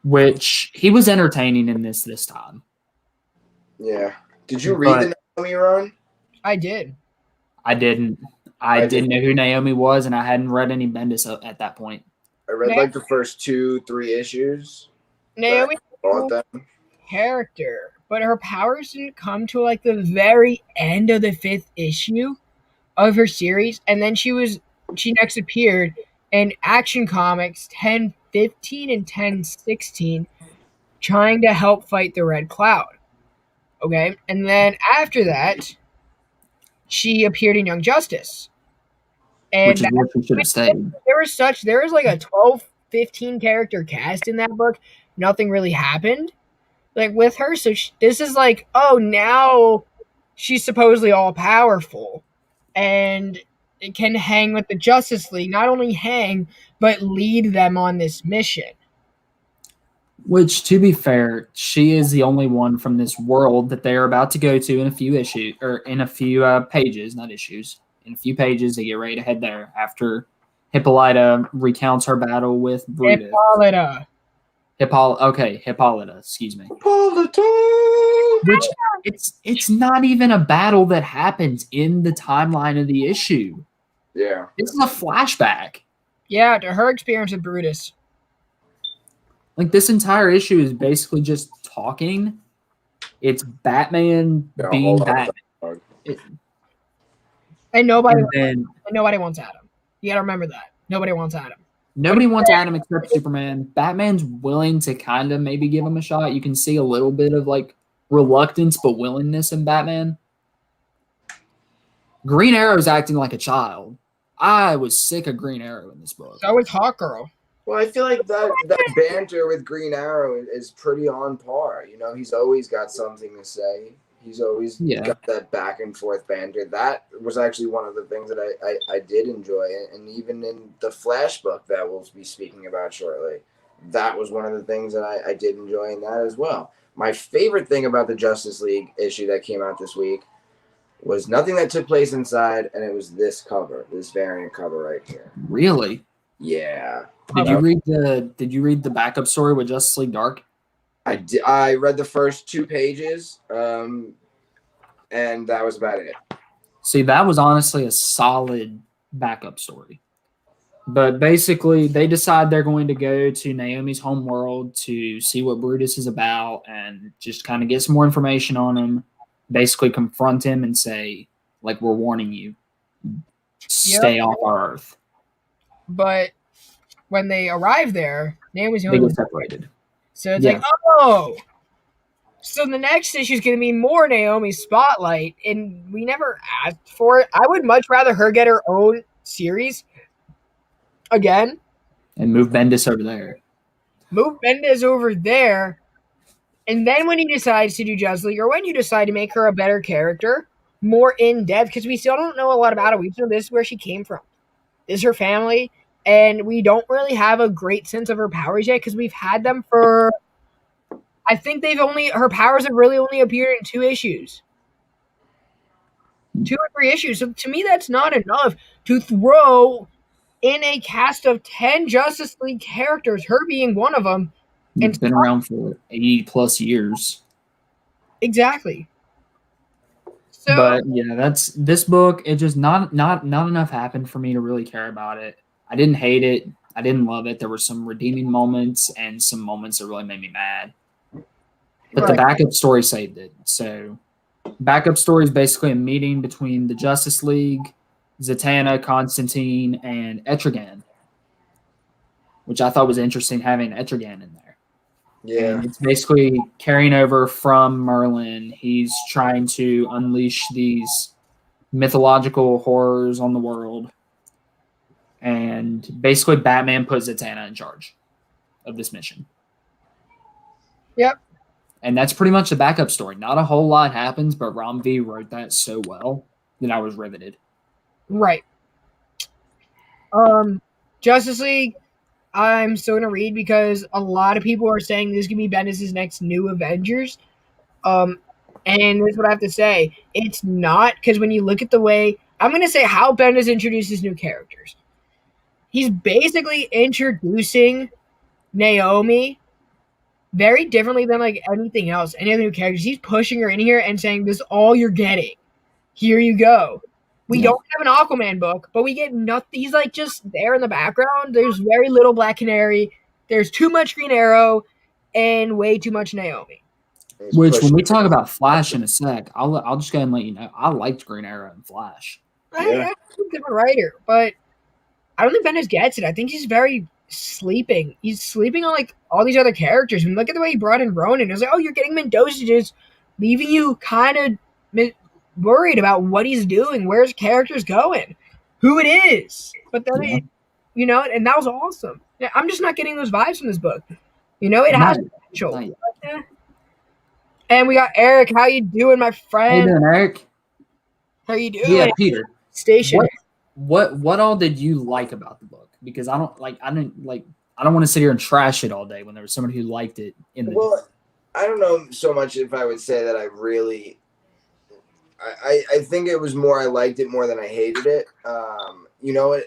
Which, he was entertaining in this time. Yeah. Did you read the Naomi run? I did. I didn't. I didn't know who Naomi was, and I hadn't read any Bendis at that point. I read like the first 2-3 issues. Naomi character, but her powers didn't come to like the very end of the 5th issue of her series, and then she next appeared in Action Comics 10-15 and 10-16, trying to help fight the Red Cloud. Okay, and then after that, she appeared in Young Justice. And which is what she should have stayed. There was like a 12-15 character cast in that book. Nothing really happened like with her. So this is like, oh, now she's supposedly all powerful and it can hang with the Justice League. Not only hang, but lead them on this mission. Which, to be fair, she is the only one from this world that they are about to go to in a few issues, or in a few pages, not issues. In a few pages, they get ready to head there after Hippolyta recounts her battle with Brutus. Hippolyta, excuse me. Hippolyta! Which, it's not even a battle that happens in the timeline of the issue. Yeah. This is a flashback. Yeah, to her experience with Brutus. Like, this entire issue is basically just talking. It's Batman being Batman. And nobody wants Adam. You gotta remember that. Nobody wants Adam. Nobody wants Adam except Superman. Batman's willing to kind of maybe give him a shot. You can see a little bit of, like, reluctance but willingness in Batman. Green Arrow's acting like a child. I was sick of Green Arrow in this book. So was Hawkgirl. Well, I feel like that banter with Green Arrow is pretty on par. You know, he's always got something to say. He's always got that back and forth banter. That was actually one of the things that I did enjoy. And even in the Flash book that we'll be speaking about shortly, that was one of the things that I did enjoy in that as well. My favorite thing about the Justice League issue that came out this week was nothing that took place inside, and it was this cover, this variant cover right here. Really? Yeah. Did you read the backup story with Justice League Dark? I did. I read the first 2 pages, and that was about it. See, that was honestly a solid backup story. But basically, they decide they're going to go to Naomi's home world to see what Brutus is about and just kind of get some more information on him. Basically confront him and say, like, we're warning you. Stay off our Earth. But when they arrive there, Naomi's they get separated. So it's like, oh. So the next issue is going to be more Naomi's spotlight, and we never asked for it. I would much rather her get her own series again. And move Bendis over there. And then when he decides to do Justice League, or when you decide to make her a better character, more in-depth, because we still don't know a lot about her. We just know this is where she came from. This is her family, and we don't really have a great sense of her powers yet, because we've had them for... I think her powers have really only appeared in 2 issues. 2 or 3 issues. So to me, that's not enough to throw in a cast of 10 Justice League characters, her being one of them, It's been around for 80 plus years. Exactly. So, But yeah, that's this book. It just not enough happened for me to really care about it. I didn't hate it. I didn't love it. There were some redeeming moments and some moments that really made me mad. But the backup story saved it. So, backup story is basically a meeting between the Justice League, Zatanna, Constantine, and Etrigan, which I thought was interesting having Etrigan in there. Yeah. And it's basically carrying over from Merlin. He's trying to unleash these mythological horrors on the world. And basically, Batman puts Zatanna in charge of this mission. Yep. And that's pretty much the backup story. Not a whole lot happens, but Ram V wrote that so well that I was riveted. Right. Justice League, I'm still gonna read because a lot of people are saying this could be Bendis' next new Avengers. And this is what I have to say. It's not, because when you look at the way, I'm gonna say how Bendis introduces new characters. He's basically introducing Naomi very differently than like anything else, any other new characters. He's pushing her in here and saying, "This is all you're getting. Here you go." We don't have an Aquaman book, but we get nothing. He's like just there in the background. There's very little Black Canary. There's too much Green Arrow, and way too much Naomi. Which, when we talk about Flash in a sec, I'll just go ahead and let you know I liked Green Arrow and Flash. Yeah. He's a different writer, but I don't think Bendis gets it. I think he's very sleeping. He's sleeping on like all these other characters. And look at the way he brought in Ronan. It was like, oh, you're getting him in dosages, leaving you kind of worried about what he's doing, where his character's going, who it is. But then, and that was awesome. Yeah, I'm just not getting those vibes from this book. It has potential. And we got Eric. How you doing, my friend? How you doing, Eric? How you doing? Yeah, Peter. Station. What all did you like about the book? Because I don't want to sit here and trash it all day when there was someone who liked it in the book. I don't know so much if I would say that I really I think it was more I liked it more than I hated it. I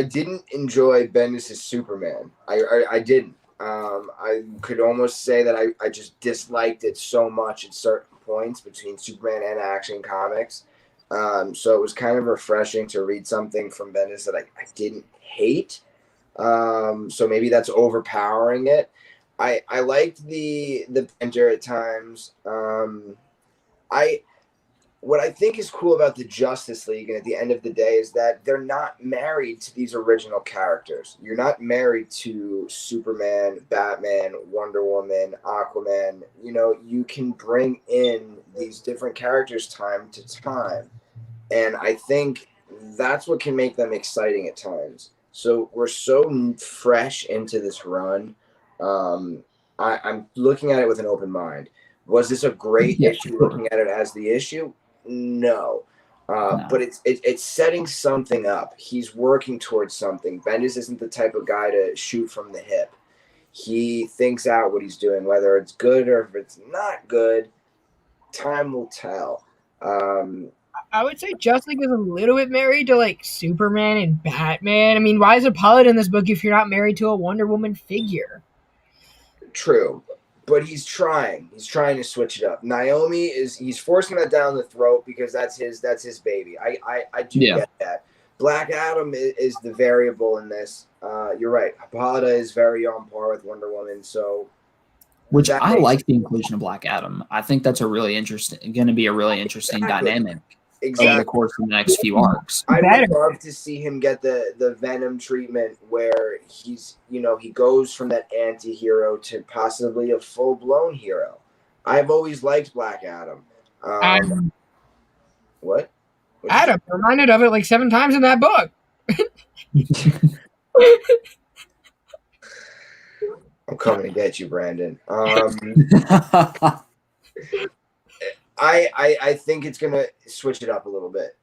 didn't enjoy Bendis' Superman. I didn't. I could almost say that I just disliked it so much at certain points between Superman and Action Comics. So it was kind of refreshing to read something from Bendis that I didn't hate. So maybe that's overpowering it. I liked the banter at times. What I think is cool about the Justice League, and at the end of the day, is that they're not married to these original characters. You're not married to Superman, Batman, Wonder Woman, Aquaman. You can bring in these different characters time to time. And I think that's what can make them exciting at times. So we're so fresh into this run. I'm looking at it with an open mind. Was this a great issue looking at it as the issue? No. But it's setting something up. He's working towards something. Bendis isn't the type of guy to shoot from the hip. He thinks out what he's doing, whether it's good or if it's not good. Time will tell. I would say Justice League is a little bit married to like Superman and Batman. I mean, why is a pilot in this book if you're not married to a Wonder Woman figure? True. But he's trying. He's trying to switch it up. Naomi he's forcing that down the throat because that's his baby. I do get that. Black Adam is the variable in this. You're right. Hippolyta is very on par with Wonder Woman. So, which I like the inclusion of Black Adam. I think that's going to be a really interesting dynamic over the course of the next few arcs. I would love to see him get the Venom treatment where he goes from that anti-hero to possibly a full-blown hero. I've always liked Black Adam. What? Adam, reminded of it like 7 times in that book. I'm coming to get you, Brandon. I think it's going to switch it up a little bit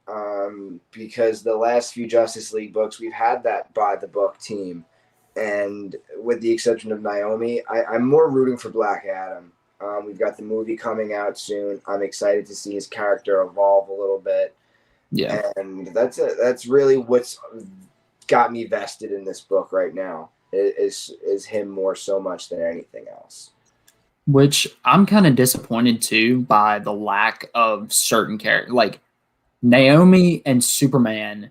because the last few Justice League books, we've had that by the book team. And with the exception of Naomi, I'm more rooting for Black Adam. We've got the movie coming out soon. I'm excited to see his character evolve a little bit. Yeah. And that's really what's got me vested in this book right now. is him more so much than anything else. Which I'm kind of disappointed too by the lack of certain characters. Like Naomi and Superman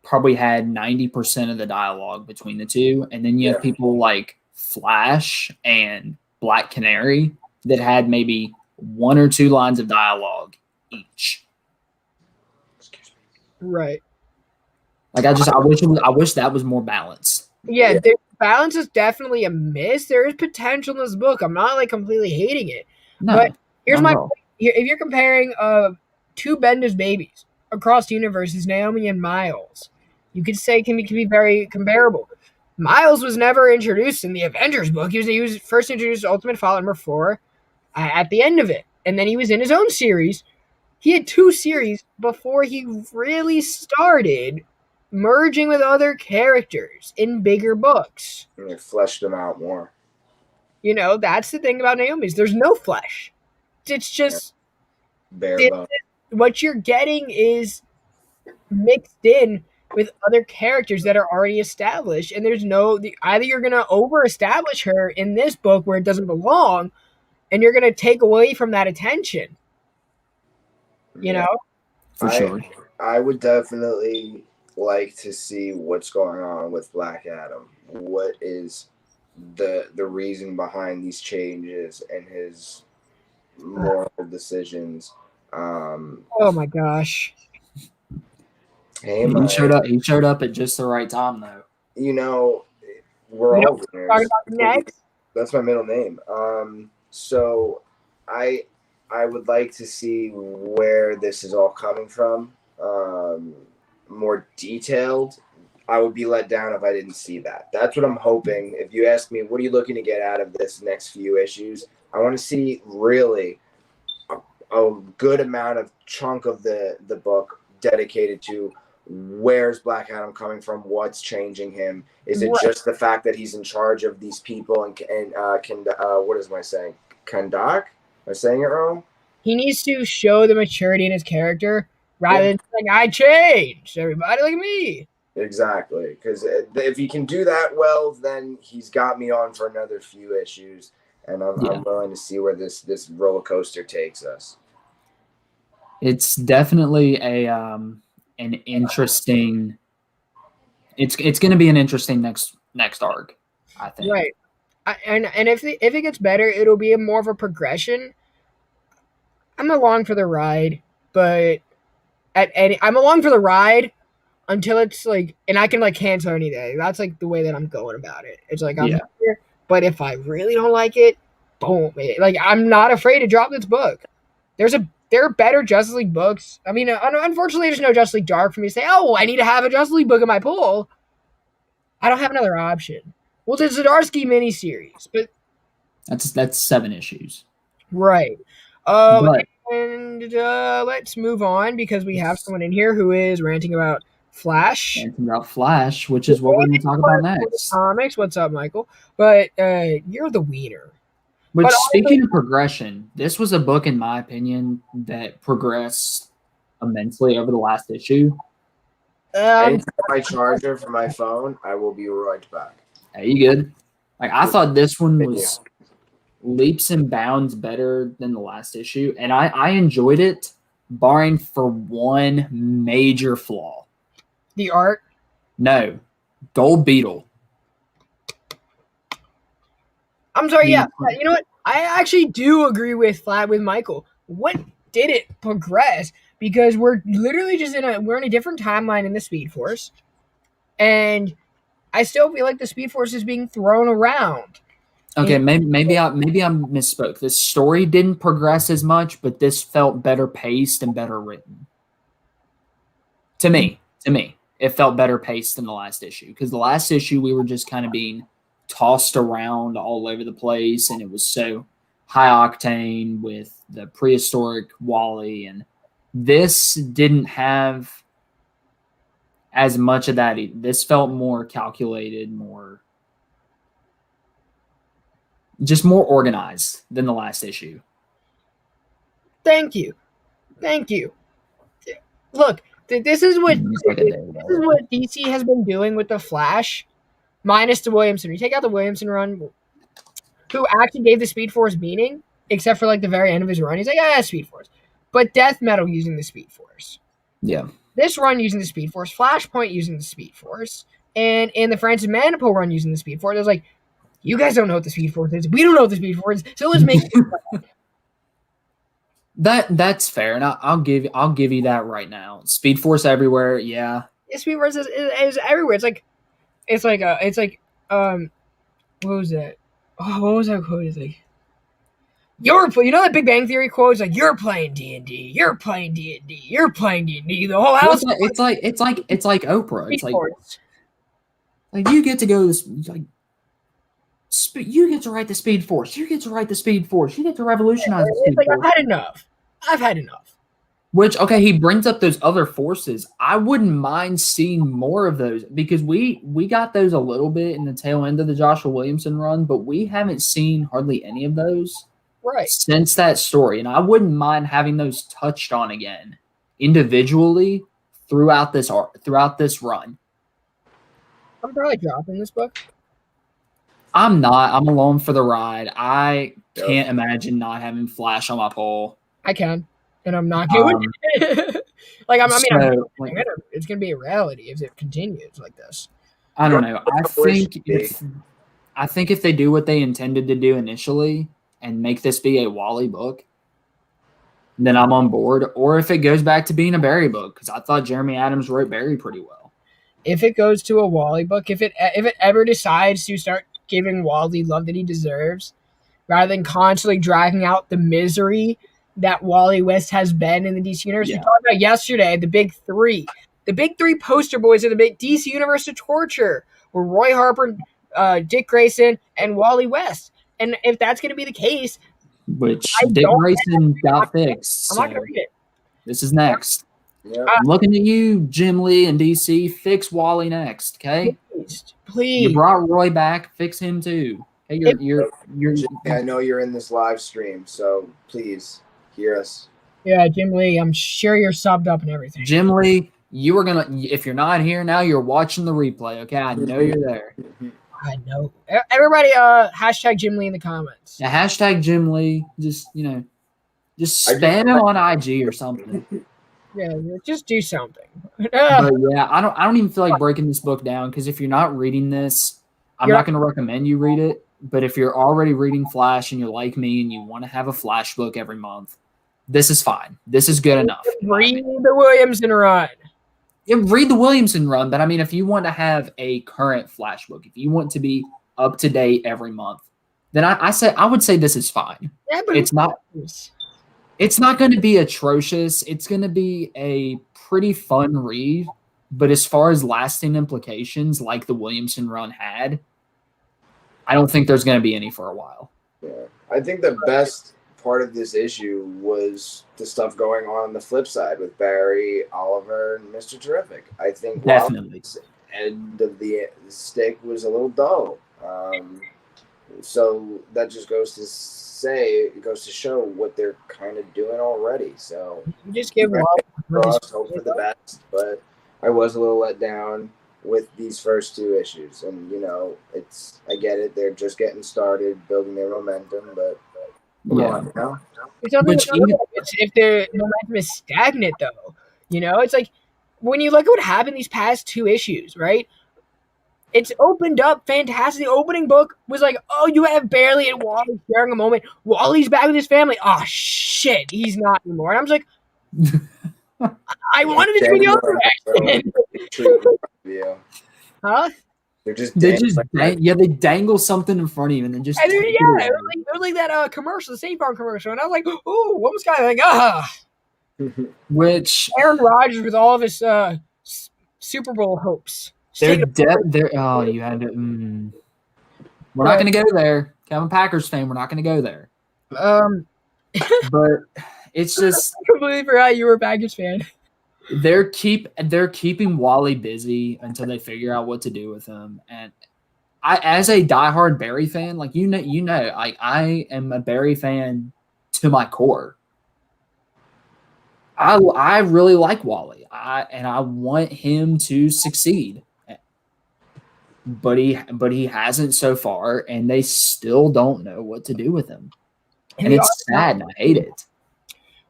probably had 90% of the dialogue between the two, and then you have people like Flash and Black Canary that had maybe 1 or 2 lines of dialogue each. Right. Like I wish that was more balanced. Yeah, the balance is definitely a miss. There is potential in this book. I'm not like completely hating it. No, but here's my point. If you're comparing two Bendis babies across universes, Naomi and Miles, you could say can be very comparable. Miles was never introduced in the Avengers book. He was first introduced to Ultimate Fallout number 4 at the end of it. And then he was in his own series. He had 2 series before he really started merging with other characters in bigger books. And they fleshed them out more. You know, that's the thing about Naomi's. There's no flesh. It's just bare bones. What you're getting is mixed in with other characters that are already established, and there's either you're going to over-establish her in this book where it doesn't belong, and you're going to take away from that attention. You know? For sure. I would definitely like to see what's going on with Black Adam. What is the reason behind these changes and his moral decisions? Oh my gosh. Hey, he showed up at just the right time, though. You know, we're all winners. Next. That's my middle name. So I would like to see where this is all coming from. More detailed. I would be let down if I didn't see that. That's what I'm hoping. If you ask me, what are you looking to get out of this next few issues? I want to see really a good amount of chunk of the book dedicated to where's Black Adam coming from, what's changing him. Is it just the fact that he's in charge of these people and what is my saying? Kandak? Am I saying it wrong? He needs to show the maturity in his character rather than saying, I changed. Everybody look at me. Exactly. Because if he can do that well, then he's got me on for another few issues. And I'm willing to see where this roller coaster takes us. It's definitely an interesting. It's going to be an interesting next arc, I think. Right, and if it gets better, it'll be more of a progression. I'm along for the ride, but I'm along for the ride until it's like, and I can like cancel any day. That's like the way that I'm going about it. It's like I'm here, but if I really don't like it, boom. Like I'm not afraid to drop this book. There are better Justice League books. I mean, unfortunately, there's no Justice League Dark for me to say, oh, I need to have a Justice League book in my pull. I don't have another option. Well, it's a Zdarsky miniseries, but that's 7 issues. Right. And let's move on because we have someone in here who is ranting about Flash. Ranting about Flash, which is what we're going to talk about next. Comics. What's up, Michael? But you're the wiener. Which, speaking of progression, this was a book, in my opinion, that progressed immensely over the last issue. Anytime I charger for my phone, I will be right back. Hey, you good? Like I thought this one was leaps and bounds better than the last issue, and I enjoyed it, barring for one major flaw. The art? No. Gold Beetle. I'm sorry, yeah. You know what? I actually do agree with Michael. What did it progress? Because we're literally just we're in a different timeline in the Speed Force. And I still feel like the Speed Force is being thrown around. Okay, maybe I misspoke. This story didn't progress as much, but this felt better paced and better written. To me, it felt better paced than the last issue. Because the last issue, we were just kind of being tossed around all over the place, and it was so high octane with the prehistoric Wally, and this didn't have as much of that. This felt more calculated, more organized than the last issue. Thank you. Look, this is what DC has been doing with the Flash minus the Williamson. You take out the Williamson run, who actually gave the Speed Force meaning, except for like the very end of his run. He's like, yeah, Speed Force. But Death Metal using the Speed Force. Yeah. This run using the Speed Force, Flashpoint using the Speed Force, and in the Francis Maniple run using the Speed Force, I was like, you guys don't know what the Speed Force is. We don't know what the Speed Force is, so let's make it. That's fair, and I'll give you that right now. Speed Force everywhere, yeah. The Speed Force is everywhere. What was that? Oh, what was that quote? It's like, you know that Big Bang Theory quote? It's like, you're playing D&D, you're playing D&D, you're playing D&D. The whole house. It's like Oprah. It's like you get to go this like. You get to write the Speed Force. You get to write the Speed Force. You get to revolutionize the Speed Force. I've had enough. Which, okay, he brings up those other forces. I wouldn't mind seeing more of those because we got those a little bit in the tail end of the Joshua Williamson run, but we haven't seen hardly any of those since that story. And I wouldn't mind having those touched on again individually throughout this run. I'm probably dropping this book. I'm not. I'm along for the ride. I can't imagine not having Flash on my pole. I can, and I'm not doing it. It's gonna be a reality if it continues like this. I don't know. I think if they do what they intended to do initially and make this be a Wally book, then I'm on board. Or if it goes back to being a Barry book, because I thought Jeremy Adams wrote Barry pretty well. If it goes to a Wally book, if it ever decides to start giving Wally love that he deserves, rather than constantly dragging out the misery that Wally West has been in the DC Universe. We talked about yesterday the big three poster boys of the big DC Universe of torture were Roy Harper, Dick Grayson, and Wally West. And if that's going to be the case, which Dick Grayson got fixed, I'm not going to read it. This is next. Yeah. I'm looking at you, Jim Lee and DC. Fix Wally next, okay? Please. You brought Roy back. Fix him too. Okay, you're. I know you're in this live stream, so please hear us. Yeah, Jim Lee. I'm sure you're subbed up and everything. Jim Lee, you are gonna. If you're not here now, you're watching the replay. Okay, I know you're there. I know. Everybody, hashtag Jim Lee in the comments. Yeah, hashtag Jim Lee. Just spam him on IG or something. Yeah, just do something. But yeah, I don't even feel like breaking this book down because if you're not reading this, I'm not going to recommend you read it. But if you're already reading Flash and you're like me and you want to have a Flash book every month, this is fine. This is good enough. Read the Williamson run. Yeah, read the Williamson run. But I mean, if you want to have a current Flash book, if you want to be up to date every month, then I would say this is fine. Yeah, but it's not. It's not going to be atrocious. It's going to be a pretty fun read. But as far as lasting implications like the Williamson run had, I don't think there's going to be any for a while. Yeah. I think the best part of this issue was the stuff going on the flip side with Barry, Oliver, and Mr. Terrific. I think definitely end of the stick was a little dull. So that just goes to show what they're kind of doing already. So you just give hope for the best, but I was a little let down with these first two issues, and I get it. They're just getting started, building their momentum, but come on, if their momentum is stagnant, though, it's like when you look at what happened these past two issues, right? It's opened up fantastic. The opening book was like, oh, you have Barely and Wally sharing a moment. Wally's back with his family. Oh, shit, he's not anymore. And I was like, I wanted it to be the other way. Huh? They dangle something in front of you and then just. And it was like that commercial, the State Farm commercial. And I was like, oh, what was kind of like, Which. Aaron Rodgers with all of his Super Bowl hopes. You had to. We're not going to go there. Kevin Packers fan, we're not going to go there. But it's just. I completely forgot you were a Packers fan. They're keeping Wally busy until they figure out what to do with him. And I, as a diehard Barry fan, like I am a Barry fan to my core. I really like Wally. I want him to succeed. but he hasn't so far, and they still don't know what to do with him. And it's sad, and I hate it.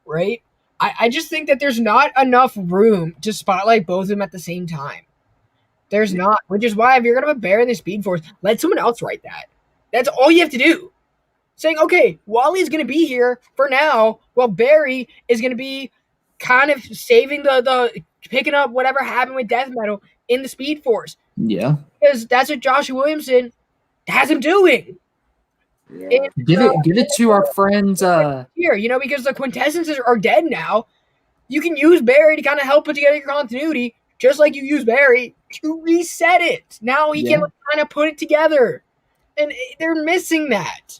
Right? I just think that there's not enough room to spotlight both of them at the same time. There's not, which is why if you're going to put Barry in the Speed Force, let someone else write that. That's all you have to do. Saying, okay, Wally's going to be here for now, while Barry is going to be kind of saving the picking up whatever happened with Death Metal in the Speed Force. Yeah. Because that's what Joshua Williamson has him doing. Yeah. Give it to our friends. Here, because the quintessences are dead now. You can use Barry to kind of help put together your continuity, just like you use Barry to reset it. Now he can kind of put it together, and they're missing that.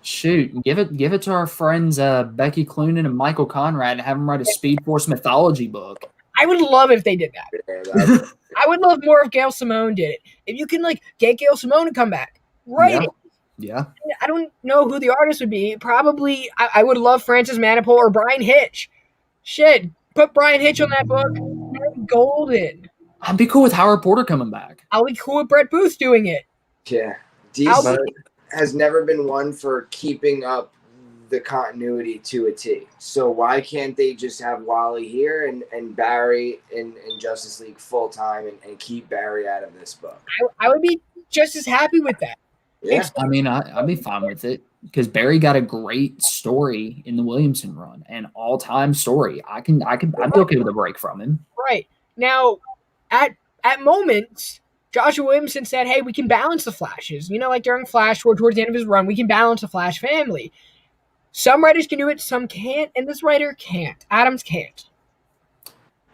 Shoot, give it to our friends Becky Cloonan and Michael Conrad and have them write a Speed Force mythology book. I would love if they did that. I would love more if Gail Simone did it. If you can get Gail Simone to come back, write it. Yeah. I don't know who the artist would be. Probably, I would love Francis Manipul or Brian Hitch. Shit, put Brian Hitch on that book. Golden. I'd be cool with Howard Porter coming back. I'll be cool with Brett Booth doing it. Yeah. DC has never been one for keeping up the continuity to a T. So why can't they just have Wally here and Barry in Justice League full time and keep Barry out of this book? I would be just as happy with that. Yeah. I mean, I'd be fine with it because Barry got a great story in the Williamson run, an all-time story. I'd be okay with a break from him. Right. Now, at moments, Joshua Williamson said, hey, we can balance the Flashes. Like during Flash, towards the end of his run, we can balance the Flash family. Some writers can do it, some can't, and this writer can't. Adams can't.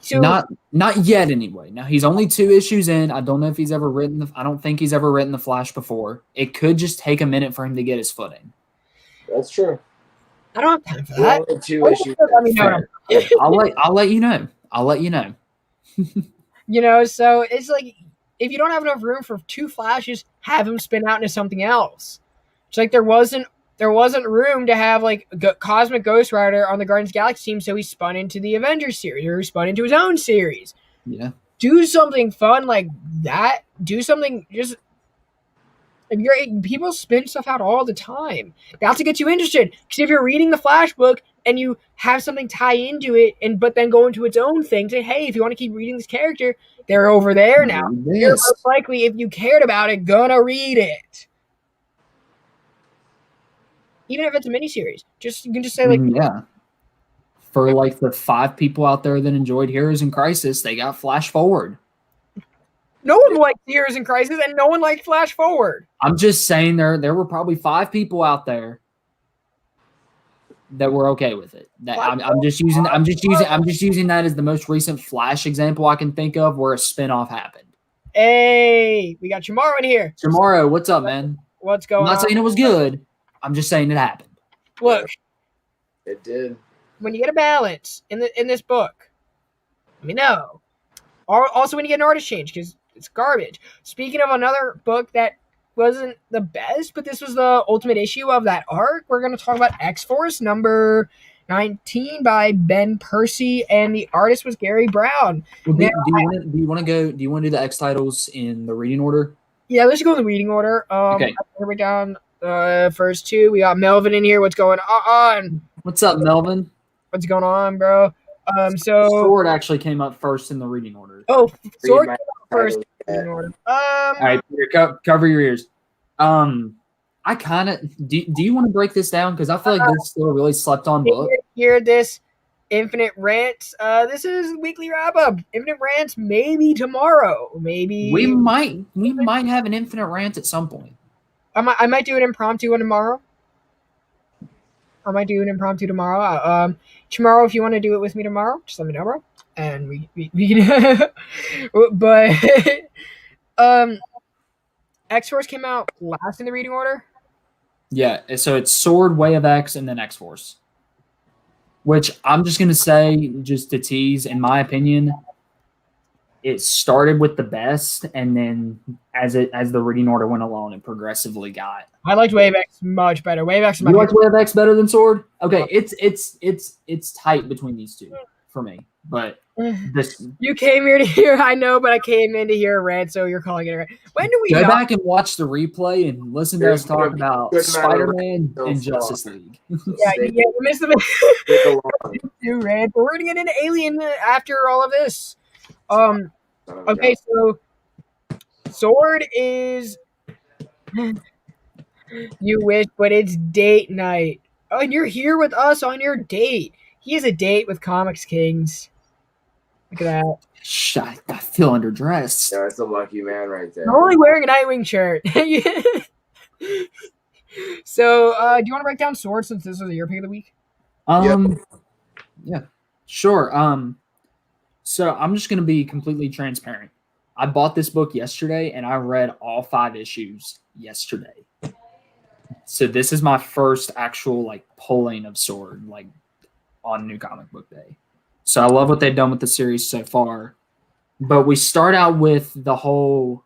So, not yet, anyway. Now he's only 2 issues in. I don't know if he's ever written. I don't think he's ever written the Flash before. It could just take a minute for him to get his footing. That's true. I don't have time for that. Only 2 issues. Let me know. I'll let you know. I'll let you know. So it's like if you don't have enough room for 2 Flashes, have him spin out into something else. It's like there wasn't room to have Cosmic Ghost Rider on the Guardians of the Galaxy team, so he spun into the Avengers series, or he spun into his own series. Yeah. Do something fun like that. Do something just. People spin stuff out all the time. That's to get you interested. Because if you're reading the Flash book and you have something tie into it, but then go into its own thing, say, hey, if you want to keep reading this character, they're over there now. You're most likely, if you cared about it, gonna read it. Even if it's a miniseries, you can just say for the 5 people out there that enjoyed Heroes in Crisis, they got Flash Forward. No one liked Heroes in Crisis, and no one liked Flash Forward. I'm just saying there were probably 5 people out there that were okay with it. That I'm just using that as the most recent Flash example I can think of where a spinoff happened. Hey, we got Chamorro in here. Chamorro, what's up, man? What's going on? I'm not saying it was good. I'm just saying it happened. Look, it did. When you get a balance in this book, let me know. Also, when you get an artist change, because it's garbage. Speaking of another book that wasn't the best, but this was the ultimate issue of that arc, we're going to talk about X-Force number 19 by Ben Percy, and the artist was Gary Brown. Well, do you want to do the X titles in the reading order? Yeah, let's go in the reading order. Okay. Here we down first 2. We got Melvin in here. What's going on? What's up, Melvin? What's going on, bro? So Sword actually came up first in the reading order. Oh, Sword came up first in the reading order. All right, Peter, cover your ears. I kind of do you want to break this down, because I feel like this is still a really slept on book. Hear this Infinite Rants. This is weekly wrap up. Infinite Rants maybe tomorrow. Maybe we might have an Infinite Rant at some point. I might do an impromptu one tomorrow. Tomorrow, if you want to do it with me tomorrow, just let me know, bro. And we can. But X-Force came out last in the reading order. Yeah, so it's Sword, Way of X, and then X-Force. Which I'm just gonna say, just to tease, in my opinion, it started with the best, and then as the reading order went along, it progressively got. I liked Wave X much better. Wave X. You liked Wave X better than Sword? Okay, it's tight between these two. for me. But this You came here to hear, I know, but I came in to hear a rant, so you're calling it a rant. When do we go not? back and watch the replay and listen to us talk about good amount of Spider-Man rants and so far. Justice League. Yeah, we missed the Stick along. two rant, but we're gonna get into Alien after all of this. Son of a Okay, gun. so Sword is you wish, but it's date night. Oh, and you're here with us on your date. He has a date with Comics Kings. Look at that. I feel underdressed. Yeah, that's a lucky man right there. I'm only wearing a Nightwing shirt. So, do you want to break down Sword since this was your pick of the week? Yeah, sure. So I'm just gonna be completely transparent. I bought this book yesterday and I read all 5 issues yesterday. So this is my first actual like pulling of Sword like on New Comic Book Day. So I love what they've done with the series so far. But we start out with the whole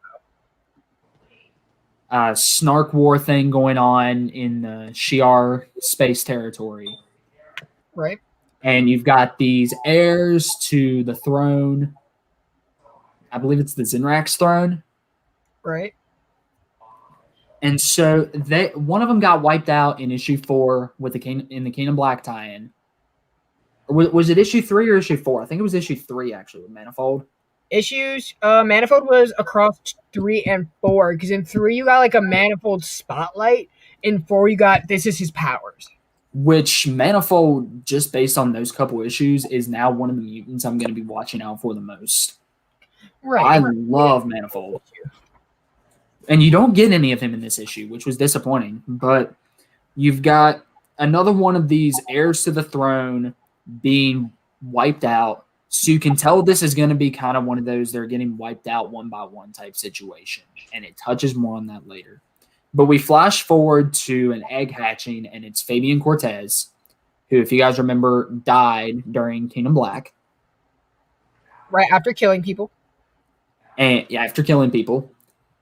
snark war thing going on in the Shi'ar space territory. Right. And you've got these heirs to the throne. I believe it's the Zinrak's throne. Right. And so one of them got wiped out in issue 4 with the Kingdom Black tie-in. Or was it issue 3 or issue 4? I think it was issue 3 actually with Manifold. Issues. Manifold was across 3 and 4 because in 3 you got like a Manifold spotlight. In 4 you got this is his powers. Which Manifold, just based on those couple issues, is now one of the mutants I'm going to be watching out for the most. Right. I love Manifold. And you don't get any of him in this issue, which was disappointing. But you've got another one of these heirs to the throne being wiped out. So you can tell this is going to be kind of one of those they're getting wiped out one by one type situation. And it touches more on that later. But we flash forward to an egg hatching, and it's Fabian Cortez, who, if you guys remember, died during Kingdom Black. Right, after killing people. And yeah, after killing people.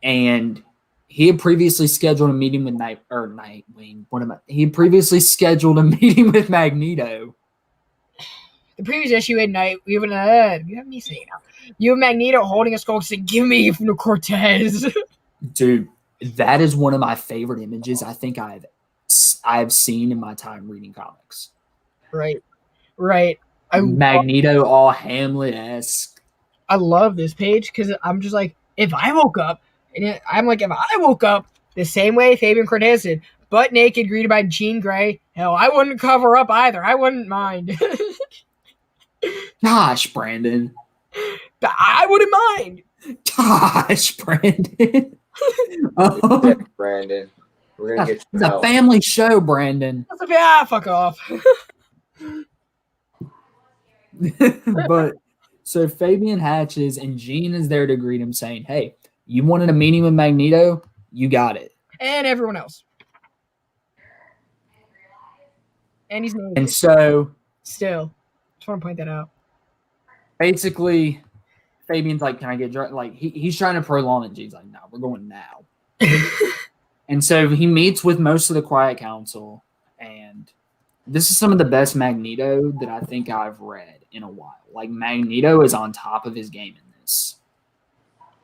And he had previously scheduled a meeting with Nightwing. He had previously scheduled a meeting with Magneto. The previous issue at night, you have me saying now. You have Magneto holding a skull saying, "Give me from Cortez." Dude, that is one of my favorite images I think I've seen in my time reading comics. Right. Magneto, all Hamlet-esque. I love this page because I'm just like, if I woke up the same way Fabian Cortez did, butt naked, greeted by Jean Grey, hell, I wouldn't cover up either. I wouldn't mind. Gosh, Brandon. I wouldn't mind. Gosh, Brandon. Brandon, we're gonna get you It's a out. family show, Brandon. Fuck off. But so Fabian hatches and Jean is there to greet him, saying, "Hey, you wanted a meeting with Magneto? You got it." And everyone else. And he's naked. And so Still. Just want to point that out. basically, Fabian's like, "Can I get drunk?" Like he's trying to prolong it. Jean's like, "No, we're going now." And so he meets with most of the Quiet Council, and this is some of the best Magneto that I think I've read in a while. Like Magneto is on top of his game in this.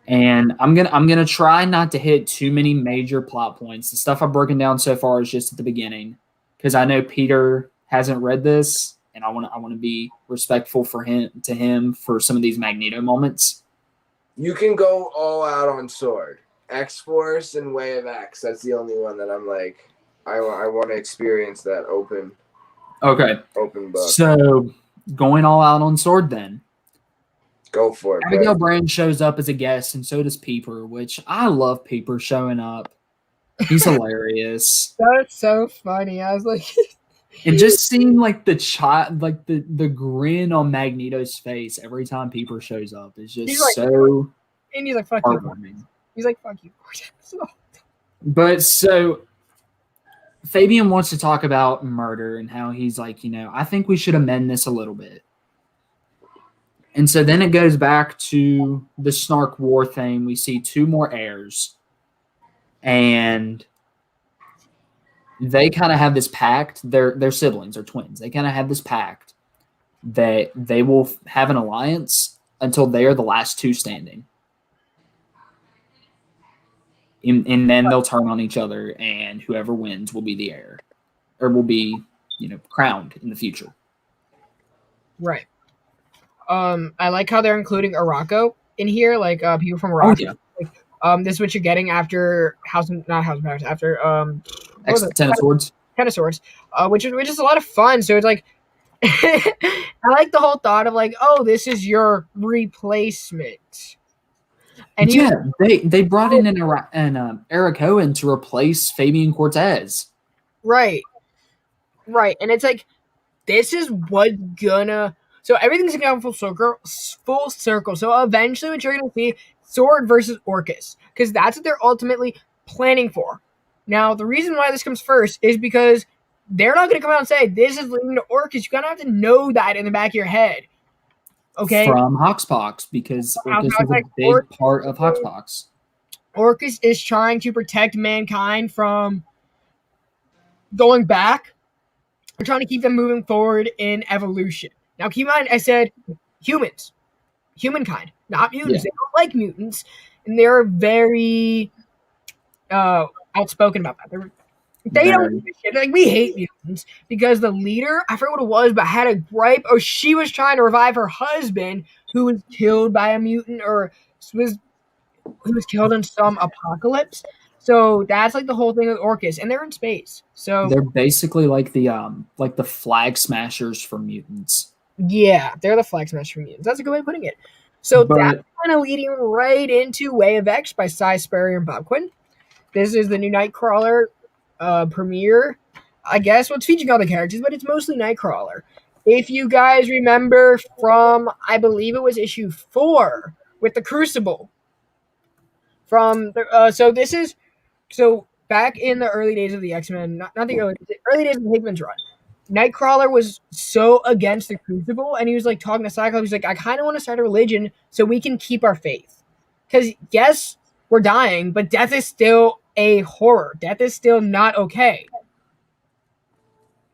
And I'm gonna try not to hit too many major plot points. The stuff I've broken down so far is just at the beginning, because I know Peter hasn't read this, and I want to be respectful for him for some of these Magneto moments. You can go all out on Sword, X-Force, and Way of X. That's the only one that I'm like, I want to experience that open book. So going all out on Sword then. Go for it. Abigail Brand shows up as a guest, and so does Peeper, which I love Peeper showing up. He's hilarious. That's so funny. I was like, and just seeing like the grin on Magneto's face every time Peeper shows up is just so and he's like, fuck you. heartwarming. He's like, fuck you. But so Fabian wants to talk about murder and how he's like, I think we should amend this a little bit. And so then it goes back to the Snark War thing. We see 2 more heirs. And they kind of have this pact. They're siblings, they're twins. They kind of have this pact that they will have an alliance until they are the last two standing. And then they'll turn on each other, and whoever wins will be the heir, or will be, crowned in the future. Right. I like how they're including Araco in here, like people from Araco. Oh, yeah. Like, this is what you're getting after not House of Powers, after Ten of Swords. Ten of Swords, which is a lot of fun. So it's like, I like the whole thought of like, oh, this is your replacement. And they brought in Eric Owen to replace Fabian Cortez. Right. And it's like, this is what's gonna. So everything's gonna come full circle. So eventually, what you're gonna see, Sword versus Orcus, because that's what they're ultimately planning for. Now, the reason why this comes first is because they're not gonna come out and say this is leading to Orcus. You gotta have to know that in the back of your head. Okay. From Hoxpox, because Orcus is a big part of Hoxpox. Orcus is trying to protect mankind from going back. We're trying to keep them moving forward in evolution. Now, keep in mind, I said humankind, not mutants. Yeah. They don't like mutants, and they're very outspoken about that. They don't give a shit. Like, we hate mutants because the leader, I forget what it was, but had a gripe. Or she was trying to revive her husband, who was killed by a mutant, or who was killed in some apocalypse. So that's like the whole thing with Orcus, and they're in space. So they're basically like the flag smashers for mutants. Yeah, they're the flag smashers for mutants. That's a good way of putting it. So that's kind of leading right into Way of X by Cy Sperry and Bob Quinn. This is the new Nightcrawler premiere. I guess it's featuring all the characters, but it's mostly Nightcrawler. If you guys remember from, I believe it was issue 4 with the Crucible. So back in the early days of the X-Men, not the early days of Hickman's run, Nightcrawler was so against the Crucible, and he was like talking to Cyclops. He's like, I kind of want to start a religion so we can keep our faith. Because yes, we're dying, but death is still a horror. Death is still not okay.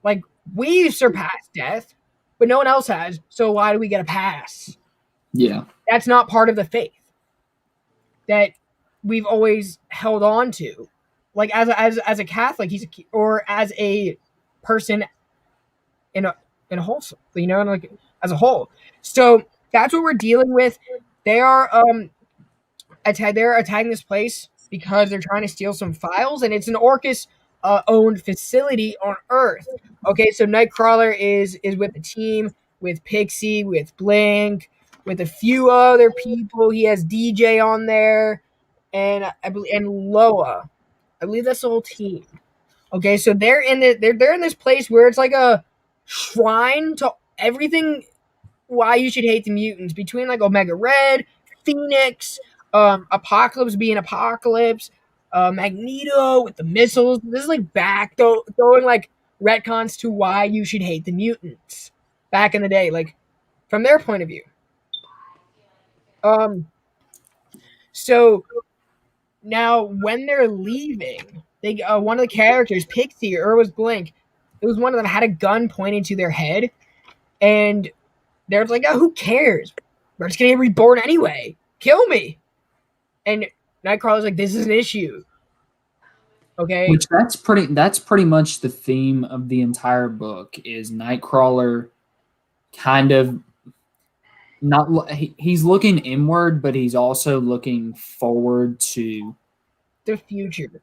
Like, we've surpassed death, but no one else has, so why do we get a pass? Yeah. That's not part of the faith that we've always held on to. Like, as a Catholic, or as a person in a whole, like as a whole. So that's what we're dealing with. They are they're attacking this place because they're trying to steal some files, and it's an Orcus owned facility on Earth. Okay, so Nightcrawler is with the team, with Pixie, with Blink, with a few other people. He has DJ on there, and I believe, and Loa. I believe that's the whole team. Okay, so they're in this place where it's like a shrine to everything why you should hate the mutants, between like Omega Red, Phoenix, Apocalypse being Apocalypse, Magneto with the missiles. This is like throwing like retcons to why you should hate the mutants back in the day, like from their point of view. So now when they're leaving, they one of the characters, Pixie, or it was Blink, it was one of them, had a gun pointing to their head, and they're like, oh, who cares? We're just gonna get reborn anyway. Kill me. And Nightcrawler's like, this is an issue. Okay. Which that's pretty much the theme of the entire book, is Nightcrawler kind of he's looking inward, but he's also looking forward to the future.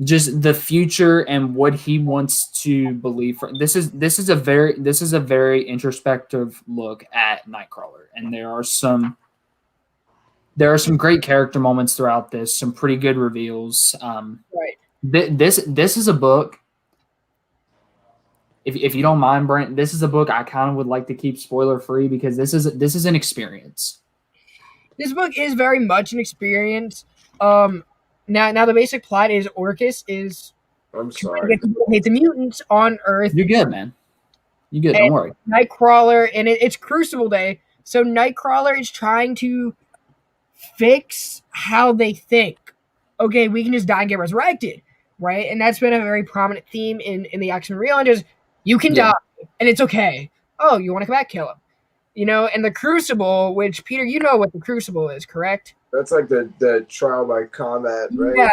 Just the future and what he wants to believe. This is a very introspective look at Nightcrawler, and there are some great character moments throughout this, some pretty good reveals. Right. This is a book. If you don't mind, Brent, this is a book I kind of would like to keep spoiler free, because this is an experience. This book is very much an experience. Now the basic plot is Orcus is I'm sorry. get people to hate the mutants on Earth. You're good, man. You good? Don't worry. Nightcrawler, and it's Crucible Day, so Nightcrawler is trying to fix how they think. Okay, we can just die and get resurrected, right? And that's been a very prominent theme in the X-Men Real, and just you can die, and it's okay. Oh, you want to come back? Kill him. And the Crucible, which Peter, you know what the Crucible is, correct? That's like the trial by combat, right? Yeah,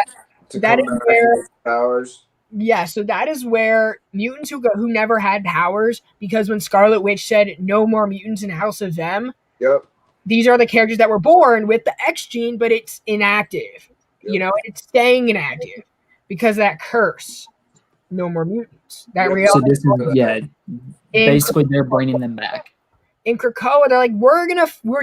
To that come is back where. with powers. Yeah, so that is where mutants who never had powers, because when Scarlet Witch said no more mutants in House of M, Yep. these are the characters that were born with the X gene, but it's inactive. Yep. It's staying inactive because of that curse. No more mutants. That Yep. reality. So this is basically they're bringing them back. In Krakoa, they're like,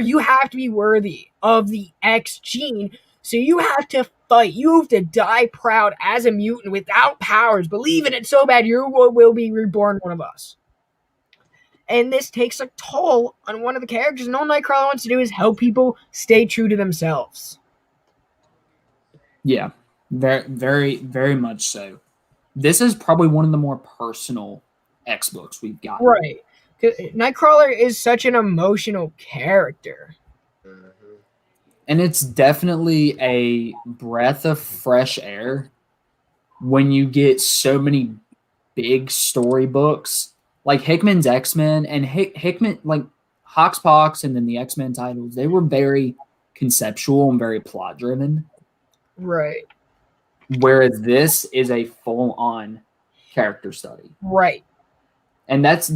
you have to be worthy of the X gene, so you have to fight. You have to die proud as a mutant without powers. Believe in it so bad you will be reborn one of us. And this takes a toll on one of the characters, and all Nightcrawler wants to do is help people stay true to themselves. Yeah, very, very, very much so. This is probably one of the more personal X books we've got. Right. Nightcrawler is such an emotional character. Mm-hmm. And it's definitely a breath of fresh air when you get so many big story books like Hickman's X-Men and Hickman, like Hoxpox and then the X-Men titles. They were very conceptual and very plot driven. Right. Whereas this is a full-on character study. Right. And that's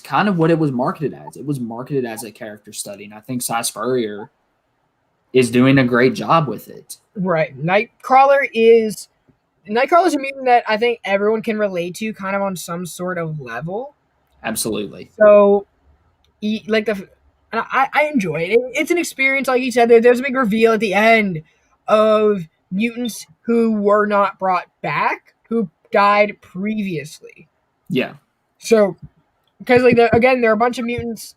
kind of what it was marketed as. It was marketed as a character study, and I think Cy Spurrier is doing a great job with it. Right. Nightcrawler is a mutant that I think everyone can relate to, kind of on some sort of level. Absolutely. So, I enjoy it. It's an experience, like you said. There's a big reveal at the end of mutants who were not brought back, who died previously. Yeah. So, because there are a bunch of mutants.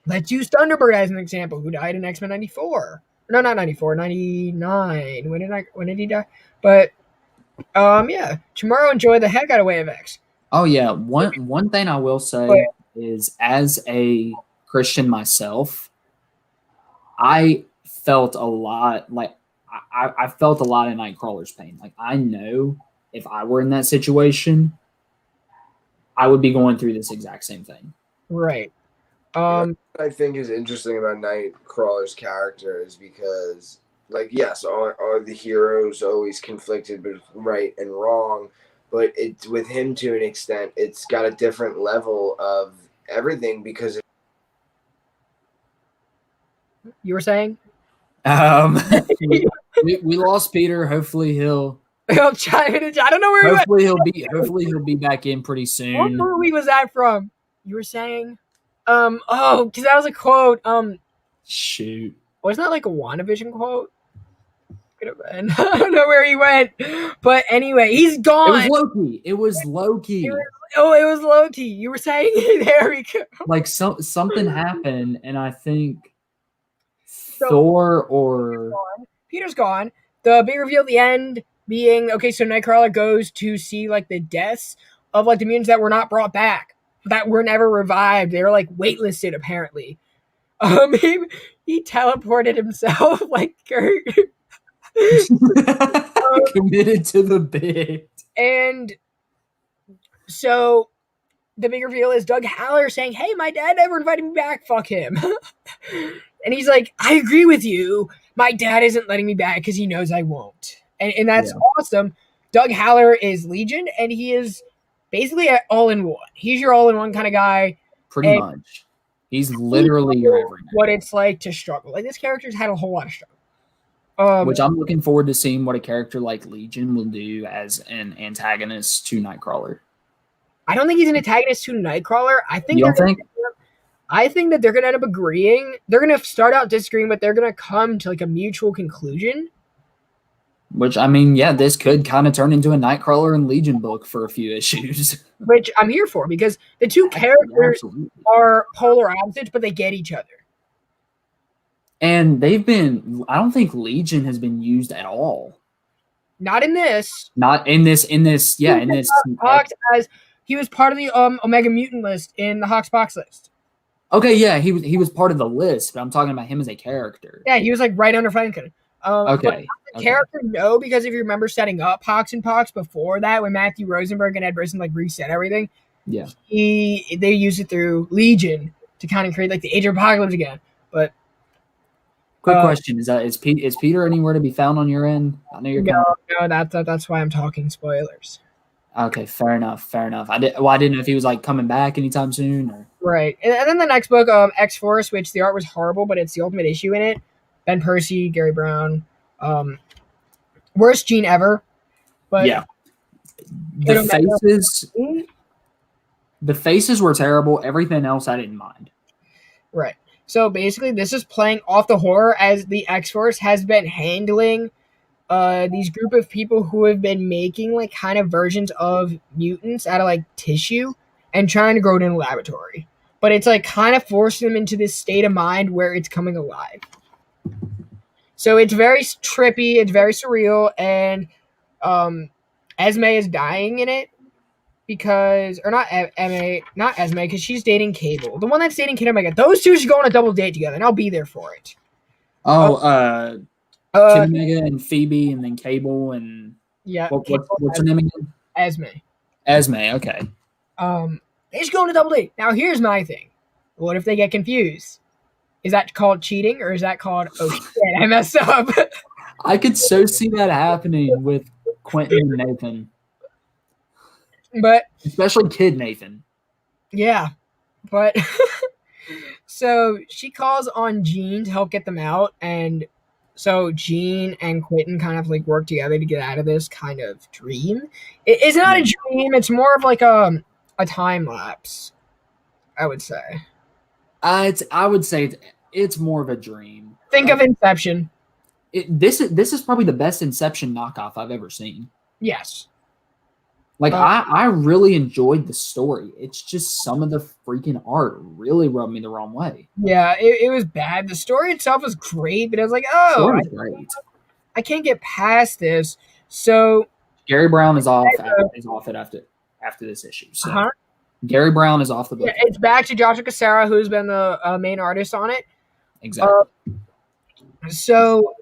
Let's use Thunderbird as an example, who died in X-Men 94. No, not 94, 99. When did he die? But Tomorrow enjoyed the heck out of Way of X. Oh yeah. One thing I will say is, as a Christian myself, I felt a lot I felt a lot of Nightcrawler's pain. Like, I know if I were in that situation, I would be going through this exact same thing. Right. What I think is interesting about Nightcrawler's character is because, like, yes, are the heroes always conflicted with right and wrong, but it's with him to an extent, it's got a different level of everything because You were saying? We lost Peter. Hopefully he'll. I'll chime in. I don't know where Hopefully he'll be back in pretty What soon. movie was that from? You were saying? Because that was a quote. Shoot. Wasn't that like a WandaVision quote? Could have been. I don't know where he went. But anyway, he's gone. It was Loki. It was Loki. You were saying? There we go. Like, something happened, and I think Thor or Peter's gone. The big reveal at the end being, okay, so Nightcrawler goes to see like the deaths of like the mutants that were not brought back, that were never revived. They were like waitlisted apparently. He teleported himself like Kurt. Committed to the bit. And so the big reveal is Doug Haller saying, hey, my dad never invited me back. Fuck him. And he's like, I agree with you. My dad isn't letting me back because he knows I won't. And that's awesome. Doug Haller is Legion, and he is basically an all-in-one. He's your all-in-one kind of guy. Pretty much. He's literally your everything. What it's like to struggle. Like, this character's had a whole lot of struggle. Which I'm looking forward to seeing what a character like Legion will do as an antagonist to Nightcrawler. I don't think he's an antagonist to Nightcrawler. I think that they're going to end up agreeing. They're going to start out disagreeing, but they're going to come to like a mutual conclusion. Which, I mean, yeah, this could kind of turn into a Nightcrawler and Legion book for a few issues. Which I'm here for, because the two characters are polar opposites, but they get each other. And I don't think Legion has been used at all. Not in this. Talked as he was part of the Omega Mutant list in the Hoxpox list. Okay, yeah, he was part of the list, but I'm talking about him as a character. Yeah, he was like right under Falcon. Okay. Character, no, because if you remember setting up Hox and Pox before that, when Matthew Rosenberg and Ed Brisson like reset everything, yeah, they used it through Legion to kind of create like the Age of Apocalypse again. But Quick question: is Peter anywhere to be found on your end? I know you're that's why I'm talking spoilers. Okay, fair enough. I didn't know if he was like coming back anytime soon or right. And then the next book, X-Force, which the art was horrible, but it's the ultimate issue in it. Ben Percy, Gary Brown, worst Gene ever. But yeah, the faces were terrible. Everything else I didn't mind. Right. So basically, this is playing off the horror as the X-Force has been handling these group of people who have been making like kind of versions of mutants out of like tissue and trying to grow it in a laboratory. But it's like kind of forcing them into this state of mind where it's coming alive. So it's very trippy, it's very surreal, and Esme is dying in it because, or not Esme, because she's dating Cable. The one that's dating Kid Omega. Those two should go on a double date together, and I'll be there for it. Kid Omega and Phoebe, and then Cable, and what's her name again? Esme. Okay. They should go on a double date. Now, here's my thing. What if they get confused? Is that called cheating, or is that called, oh shit, I messed up? I could so see that happening with Quentin and Nathan. But especially Kid Nathan. Yeah. But so she calls on Jean to help get them out, and so Jean and Quentin kind of like work together to get out of this kind of dream. It's not a dream, it's more of like a time lapse, I would say. I would say it's more of a dream. Think of Inception. This is probably the best Inception knockoff I've ever seen. Yes. Like I really enjoyed the story. It's just some of the freaking art really rubbed me the wrong way. Yeah, it was bad. The story itself was great, but I was like, I can't get past this. So Gary Brown is off it after this issue. So Gary Brown is off the book. Yeah, it's back to Joshua Cassara, who's been the main artist on it. Exactly. So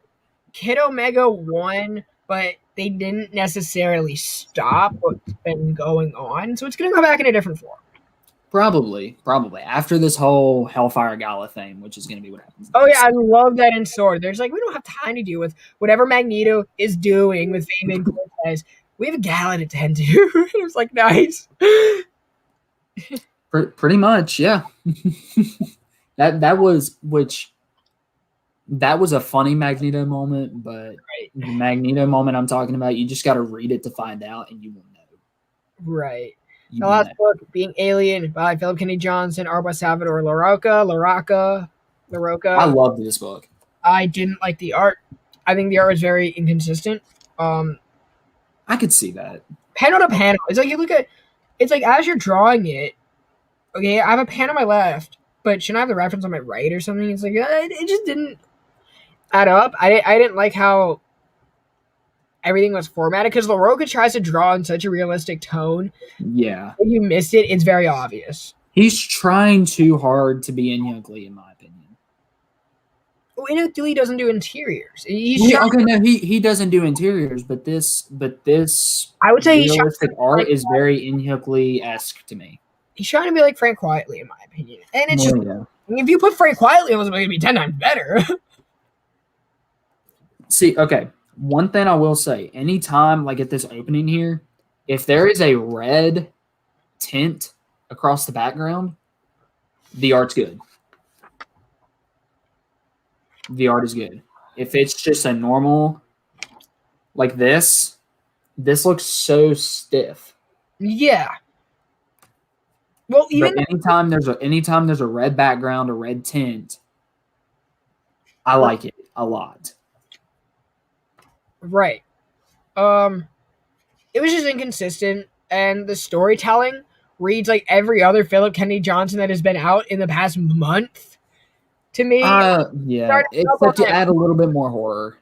Kid Omega won, but they didn't necessarily stop what's been going on. So it's going to go back in a different form. Probably. After this whole Hellfire Gala thing, which is going to be what happens. Oh, yeah, I love that in Sword. There's like, we don't have time to deal with whatever Magneto is doing with Fabian Cortez. We have a gala to attend to. It was like, nice. Pretty much, yeah. That was a funny Magneto moment, but the Magneto moment I'm talking about, you just got to read it to find out, and you will know. Right. The last book, Being Alien, by Philip Kennedy Johnson, art by Salvador Larroca. I loved this book. I didn't like the art. I think the art was very inconsistent. I could see that. Panel to panel. It's like you look at, it's like as you're drawing it, okay, I have a pan on my left, but shouldn't I have the reference on my right or something? It's like, it just didn't add up. I didn't like how everything was formatted, because LaRocca tries to draw in such a realistic tone. Yeah. If you missed it, it's very obvious. He's trying too hard to be Inhyuk, in my opinion. Well, Inhyuk doesn't do interiors. He doesn't do interiors, but this I would say realistic art is very Inhyuk-esque to me. He's trying to be like Frank Quietly, in my opinion. And it's if you put Frank Quietly, it was going to be 10 times better. See, okay. One thing I will say, anytime, like at this opening here, if there is a red tint across the background, the art's good. The art is good. If it's just a normal, like this looks so stiff. Yeah. Well, even anytime there's a red background, a red tint, I like it a lot. Right. It was just inconsistent, and the storytelling reads like every other Philip Kennedy Johnson that has been out in the past month to me. Yeah, except to add a little bit more horror.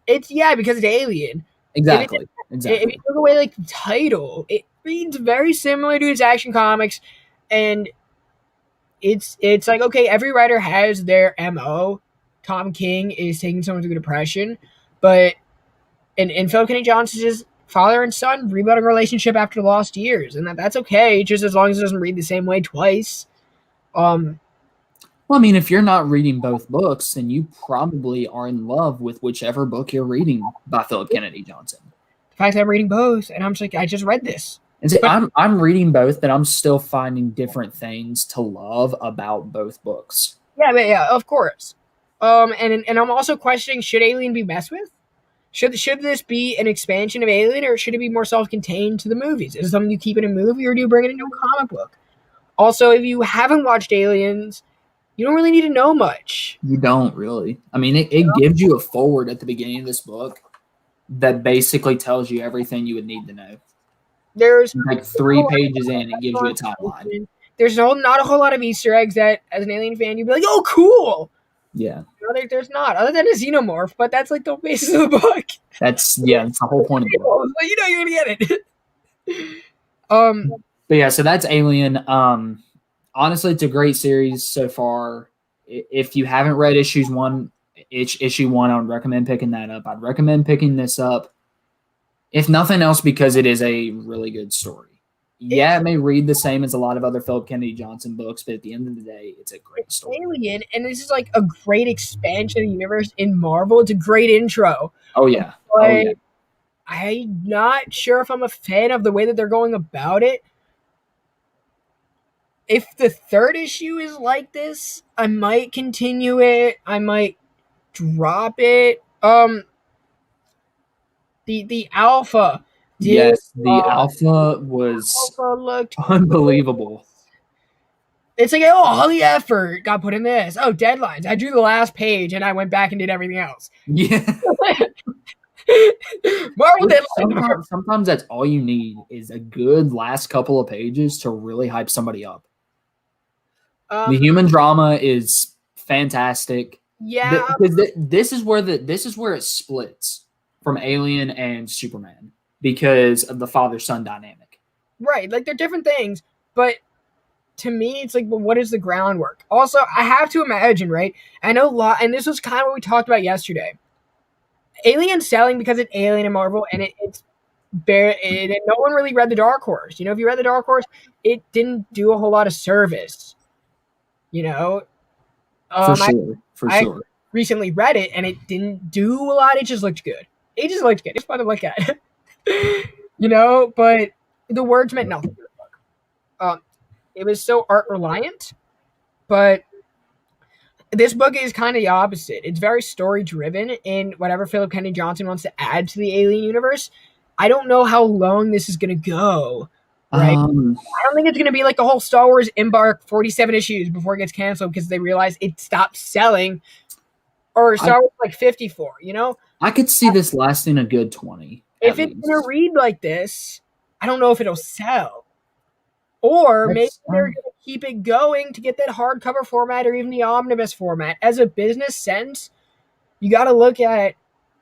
It's because it's Alien. Exactly. If you took away like the title, it reads very similar to his Action Comics, and it's like, okay, every writer has their MO. Tom King is taking someone through depression, but in Philip Kennedy Johnson's father and son rebuilding a relationship after lost years, and that's okay, just as long as it doesn't read the same way twice. Well, I mean, if you're not reading both books, then you probably are in love with whichever book you're reading by Philip Kennedy Johnson. The fact that I'm reading both, and I'm just like, I just read this. And see, I'm reading both, but I'm still finding different things to love about both books. Yeah, of course. And I'm also questioning, should Alien be messed with? Should this be an expansion of Alien, or should it be more self-contained to the movies? Is it something you keep in a movie, or do you bring it into a comic book? Also, if you haven't watched Aliens, you don't really need to know much. You don't really. I mean, it gives you a forward at the beginning of this book that basically tells you everything you would need to know. There's like 3 pages in, it gives you a timeline. There's not a whole lot of Easter eggs that, as an Alien fan, you'd be like, "Oh, cool!" Yeah. There's not, other than a xenomorph, but that's like the basis of the book. That's the whole point of the book. But you know you're gonna get it. But yeah, so that's Alien. Honestly, it's a great series so far. If you haven't read issue 1, I would recommend picking that up. I'd recommend picking this up, if nothing else, because it is a really good story. Yeah, it may read the same as a lot of other Philip Kennedy Johnson books, but at the end of the day, it's a great story. Alien, and this is like a great expansion of the universe in Marvel. It's a great intro. Oh yeah. I'm not sure if I'm a fan of the way that they're going about it. If the 3rd issue is like this, I might continue it. I might drop it. The alpha. Yes, the alpha was looked unbelievable. It's like, oh, all the effort got put in this. Oh, deadlines. I drew the last page and I went back and did everything else. Yeah. Marvel deadlines. Sometimes that's all you need is a good last couple of pages to really hype somebody up. The human drama is fantastic. Yeah. This is where it splits from Alien and Superman, because of the father-son dynamic. Right. Like, they're different things, but to me, it's like, well, what is the groundwork? Also, I have to imagine, right? I know a lot, and this was kind of what we talked about yesterday. Alien's selling because it's Alien and Marvel, and it's bare. And no one really read the Dark Horse. You know, if you read the Dark Horse, it didn't do a whole lot of service. You know, For sure. I recently read it, and it didn't do a lot. It just looked good. It's fun to look at. You know, but the words meant nothing to the book. It was so art reliant, but this book is kind of the opposite. It's very story driven in whatever Philip Kennedy Johnson wants to add to the Alien universe. I don't know how long this is going to go. Right? I don't think it's going to be like the whole Star Wars Embark 47 issues before it gets canceled because they realize it stopped selling, or Star Wars like 54, you know? I could see this lasting a good 20. If it's going to read like this, I don't know if it'll sell. Or maybe they're going to keep it going to get that hardcover format or even the omnibus format. As a business sense, you got to look at,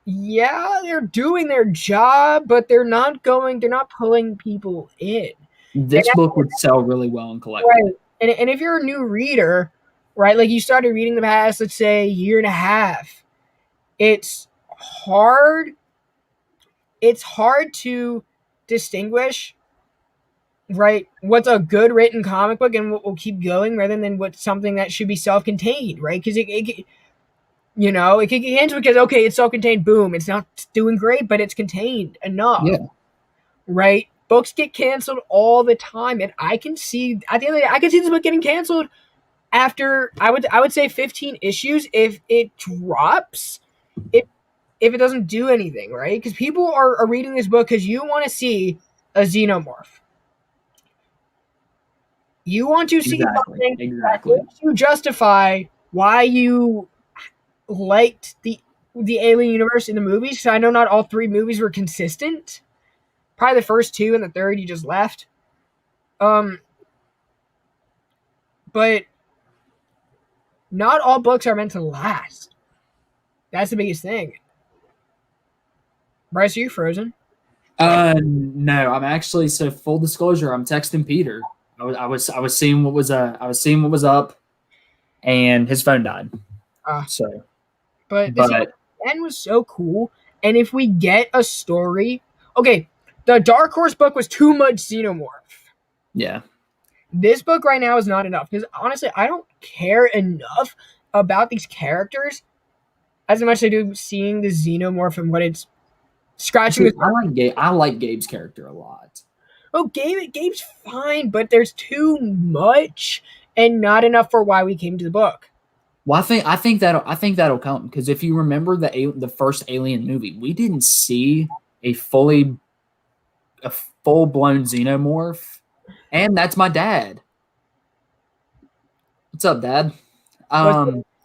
yeah, they're doing their job, but they're not pulling people in. This book would sell really well in collectible. Right. And if you're a new reader, right, like you started reading the past, let's say, year and a half, it's hard to distinguish, right, what's a good written comic book and what will keep going rather than what's something that should be self-contained, right? Because it you know, it can get into it because, okay, it's self-contained, boom, it's not doing great, but it's contained enough. Yeah. Right? Books get canceled all the time, and I can see at the end of the day, I can see this book getting canceled after I would say 15 issues if it drops, if it doesn't do anything, right? Because people are reading this book because you want to see a xenomorph. You want to see something that lets you justify why you liked the Alien universe in the movies. So I know not all 3 movies were consistent. Probably the first 2 and the 3rd you just left. But not all books are meant to last. That's the biggest thing. Bryce, are you frozen? No, I'm actually, so full disclosure, I'm texting Peter. I was seeing what was up, and his phone died. But the end was so cool. And if we get a story, okay, the Dark Horse book was too much xenomorph. Yeah. This book right now is not enough because honestly, I don't care enough about these characters as much as I do seeing the Xenomorph and what it's scratching. I like Gabe's character a lot. Oh, Gabe's fine, but there's too much and not enough for why we came to the book. Well, I think that'll come, because if you remember the first Alien movie, we didn't see a full-blown Xenomorph, and that's my dad. What's up, Dad?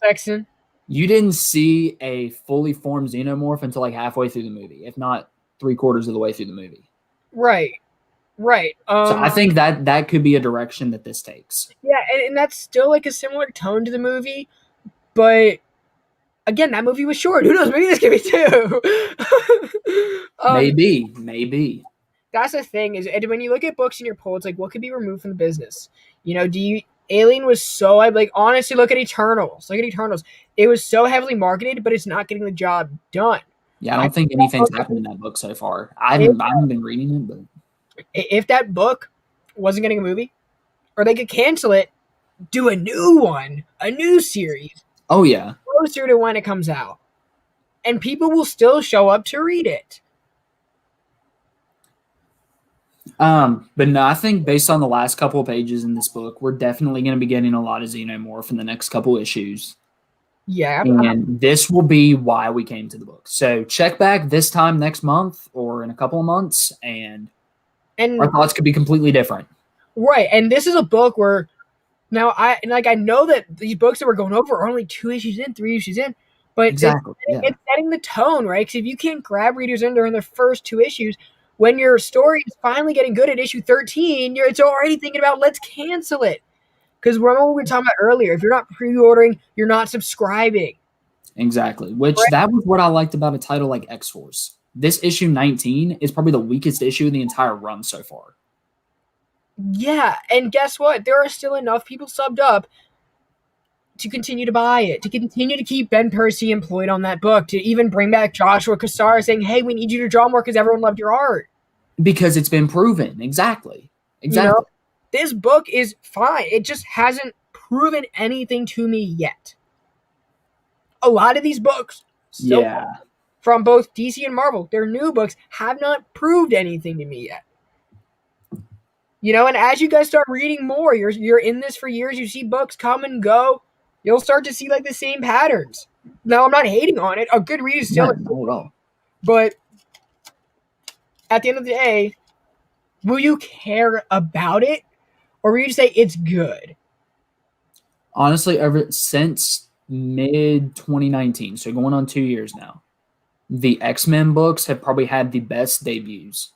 Sexton? You didn't see a fully formed Xenomorph until like halfway through the movie, if not 3/4 of the way through the movie. Right. So I think that could be a direction that this takes. Yeah, and that's still like a similar tone to the movie, but again, that movie was short. Who knows? Maybe this could be too. Maybe. That's the thing is, and when you look at books in your poll, it's like, what could be removed from the business? Alien was so, like, honestly, look at Eternals. It was so heavily marketed, but it's not getting the job done. Yeah, I don't think anything's happened in that book so far. I haven't been reading it, but if that book wasn't getting a movie, or they could cancel it, do a new one, a new series. Oh yeah, closer to when it comes out, and people will still show up to read it. But no, I think based on the last couple of pages in this book, we're definitely going to be getting a lot of Xenomorph in the next couple issues. Yeah. And this will be why we came to the book. So check back this time next month or in a couple of months, and our thoughts could be completely different. Right. And this is a book where now I know that these books that we're going over are only 2 issues in, 3 issues in, but exactly, it's setting the tone, right? Because if you can't grab readers in during the first 2 issues, when your story is finally getting good at issue 13, it's already thinking about, let's cancel it. Because remember what we were talking about earlier, if you're not pre-ordering, you're not subscribing. Exactly, which that was what I liked about a title like X-Force. This issue 19 is probably the weakest issue of the entire run so far. Yeah, and guess what? There are still enough people subbed up to continue to buy it, to continue to keep Ben Percy employed on that book, to even bring back Joshua Cassara saying, hey, we need you to draw more because everyone loved your art. Because it's been proven. Exactly. This book is fine. It just hasn't proven anything to me yet. A lot of these books, from both DC and Marvel, their new books have not proved anything to me yet. And as you guys start reading more, you're in this for years, you see books come and go, you'll start to see like the same patterns. Now, I'm not hating on it. A good read is still no. But at the end of the day, will you care about it? Or will you say it's good? Honestly, ever since mid-2019, so going on 2 years now, the X-Men books have probably had the best debuts.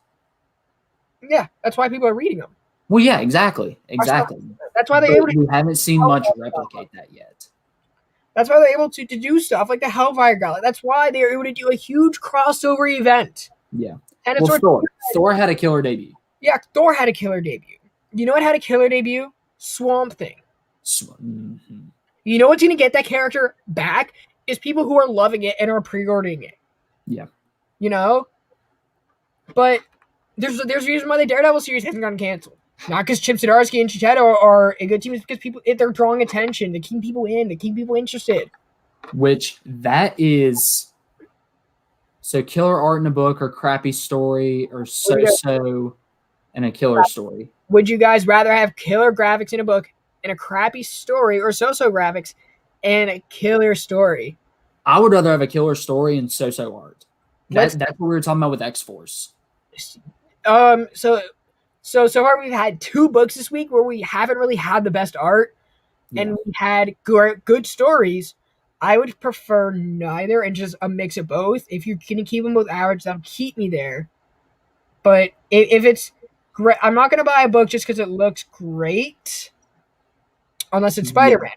Yeah, that's why people are reading them. Well, yeah, exactly. That's why we haven't seen much replicate that yet. That's why they're able to do stuff like the Hellfire Gala. That's why they're able to do a huge crossover event. Yeah. And it's Thor had a killer debut. Yeah, Thor had a killer debut. You know what had a killer debut? Swamp Thing. Mm-hmm. You know what's going to get that character back is people who are loving it and are pre-ordering it. Yeah. But there's a reason why the Daredevil series hasn't gotten canceled. Not because Chip Zdarsky and Chichetto are a good team, it's because they're drawing attention, to keep people in, to keep people interested. Which that is... So killer art in a book or crappy story or so-so and a killer story. Would you guys rather have killer graphics in a book and a crappy story, or so-so graphics and a killer story? I would rather have a killer story and so-so art. That's what we were talking about with X-Force. So far we've had 2 books this week where we haven't really had the best art, and we had good stories. I would prefer neither and just a mix of both. If you can keep them both average, that'll keep me there. But if it's great, I'm not going to buy a book just because it looks great, unless it's Spider-Man.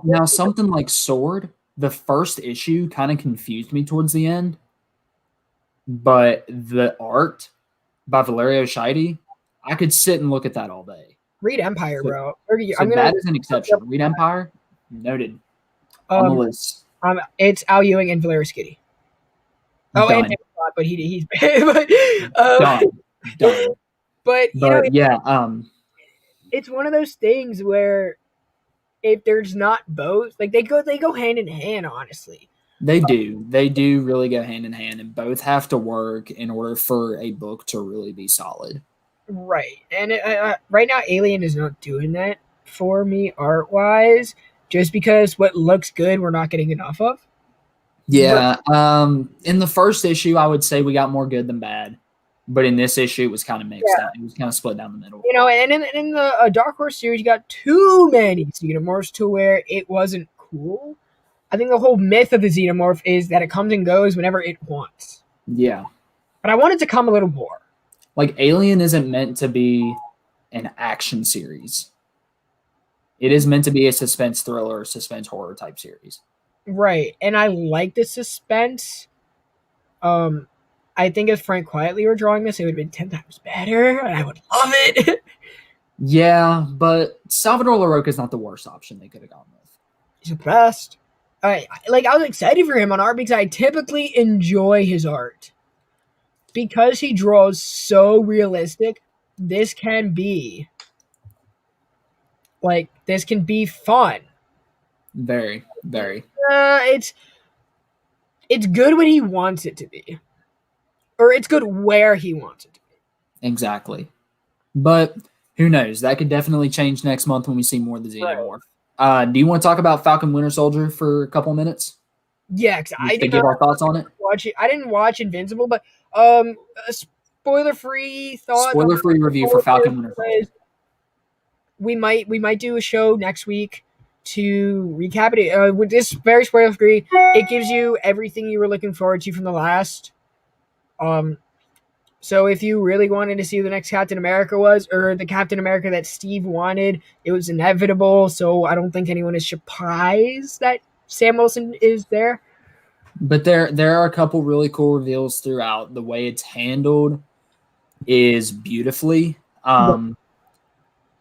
Now something like Sword, the first issue kind of confused me towards the end, but the art by Valerio Scheide, I could sit and look at that all day. Read Empire, bro. That is an exception. Read Empire, noted. On the list. It's Al Ewing and Valerio Scheide. Oh, Done. and David Scott, but he's Done. But yeah, it's one of those things where if there's not both, like they go hand in hand, honestly. They do really go hand in hand, and both have to work in order for a book to really be solid. Right, and right now, Alien is not doing that for me art wise, just because what looks good we're not getting enough of. Yeah, in the first issue, I would say we got more good than bad, but in this issue, it was kind of mixed out. It was kind of split down the middle. You know, and in the Dark Horse series, you got too many xenomorphs to where it wasn't cool. I think the whole myth of the xenomorph is that it comes and goes whenever it wants. Yeah, but I want it to come a little more. Like Alien isn't meant to be an action series. It is meant to be a suspense thriller, suspense horror type series. Right, and I like the suspense. I think if Frank Quietly were drawing this, it would have been 10 times better, and I would love it. Yeah, but Salvador LaRocca is not the worst option they could have gone with. He's the best. I was excited for him on art because I typically enjoy his art. Because he draws so realistic, this can be fun. Very, very. It's good when he wants it to be. Or it's good where he wants it to be. Exactly. But who knows? That could definitely change next month when we see more of the Xenomorph. Right. Do you want to talk about Falcon Winter Soldier for a couple of minutes? Yeah, I didn't give our thoughts on it. I didn't watch Invincible, but a spoiler-free thought. Spoiler-free review for Falcon Winter Soldier. We might do a show next week to recap it. With this very spoiler-free, it gives you everything you were looking forward to from the last. So if you really wanted to see who the next Captain America was, or the Captain America that Steve wanted, it was inevitable. So I don't think anyone is surprised that Sam Wilson is there. But there are a couple really cool reveals throughout. The way it's handled is beautifully.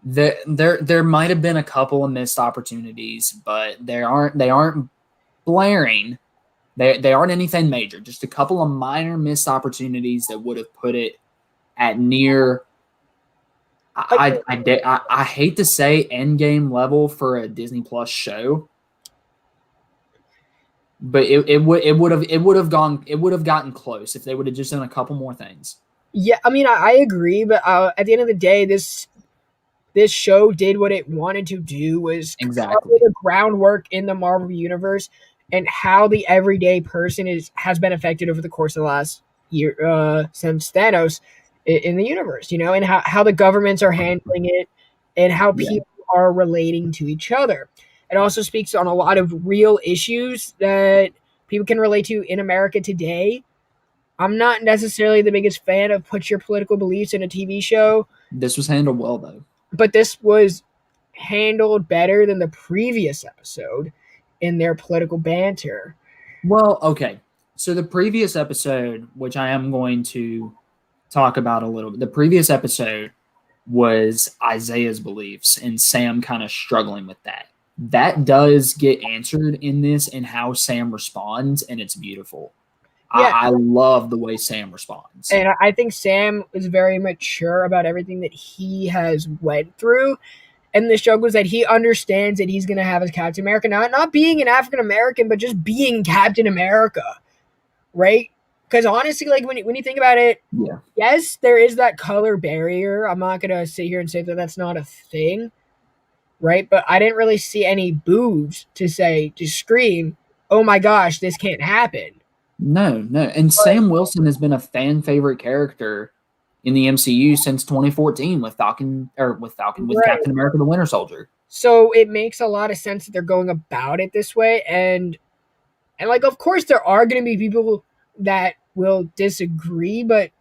There might have been a couple of missed opportunities, but they aren't blaring. They aren't anything major. Just a couple of minor missed opportunities that would have put it at near. I hate to say endgame level for a Disney Plus show, but it would have gotten close if they would have just done a couple more things. Yeah, I mean I agree, but at the end of the day, this show did what it wanted to do, was exactly cover the groundwork in the Marvel universe and how the everyday person has been affected over the course of the last year since Thanos in the universe, and how the governments are handling it and how people are relating to each other. It also speaks on a lot of real issues that people can relate to in America today. I'm not necessarily the biggest fan of put your political beliefs in a TV show. This was handled well, though. But this was handled better than the previous episode in their political banter. Well, okay. So the previous episode, which I am going to talk about a little bit, the previous episode was Isaiah's beliefs and Sam kind of struggling with that. That does get answered in this and how Sam responds, and it's beautiful. Yeah. I love the way Sam responds. And I think Sam is very mature about everything that he has went through. And the struggles that he understands that he's going to have as Captain America. Not being an African-American, but just being Captain America. Right? Because honestly, like when you think about it, yes, there is that color barrier. I'm not going to sit here and say that that's not a thing. Right? But I didn't really see any boos to scream, oh my gosh, this can't happen. No. And Sam Wilson has been a fan favorite character in the MCU since 2014 with Captain America: The Winter Soldier. So it makes a lot of sense that they're going about it this way, and like of course there are going to be people that will disagree, but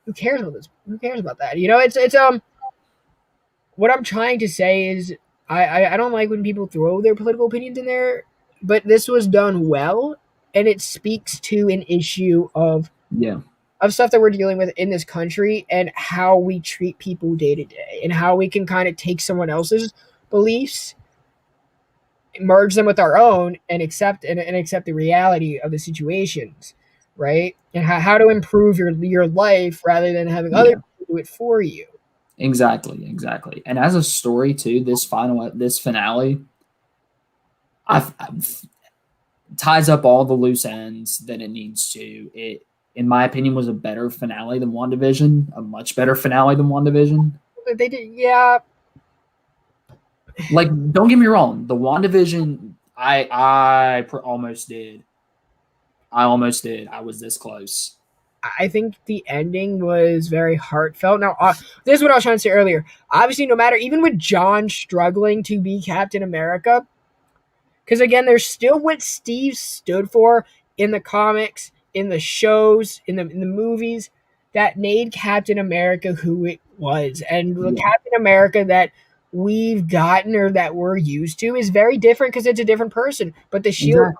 who cares about this? Who cares about that? It's what I'm trying to say is I don't like when people throw their political opinions in there, but this was done well. And it speaks to an issue of stuff that we're dealing with in this country and how we treat people day to day and how we can kind of take someone else's beliefs, merge them with our own, and accept the reality of the situations, right? And how to improve your life rather than having other people do it for you. Exactly. And as a story too, this finale I've ties up all the loose ends that it needs to. It, in my opinion, was a better finale than WandaVision, a much better finale than WandaVision. They did, yeah. Like, don't get me wrong, the WandaVision, I almost did. I was this close. I think the ending was very heartfelt. Now, this is what I was trying to say earlier. Obviously, no matter, even with John struggling to be Captain America, because again, there's still what Steve stood for in the comics, in the shows, in the movies, that made Captain America who it was. And the Captain America that we've gotten or that we're used to is very different because it's a different person. But the Shield,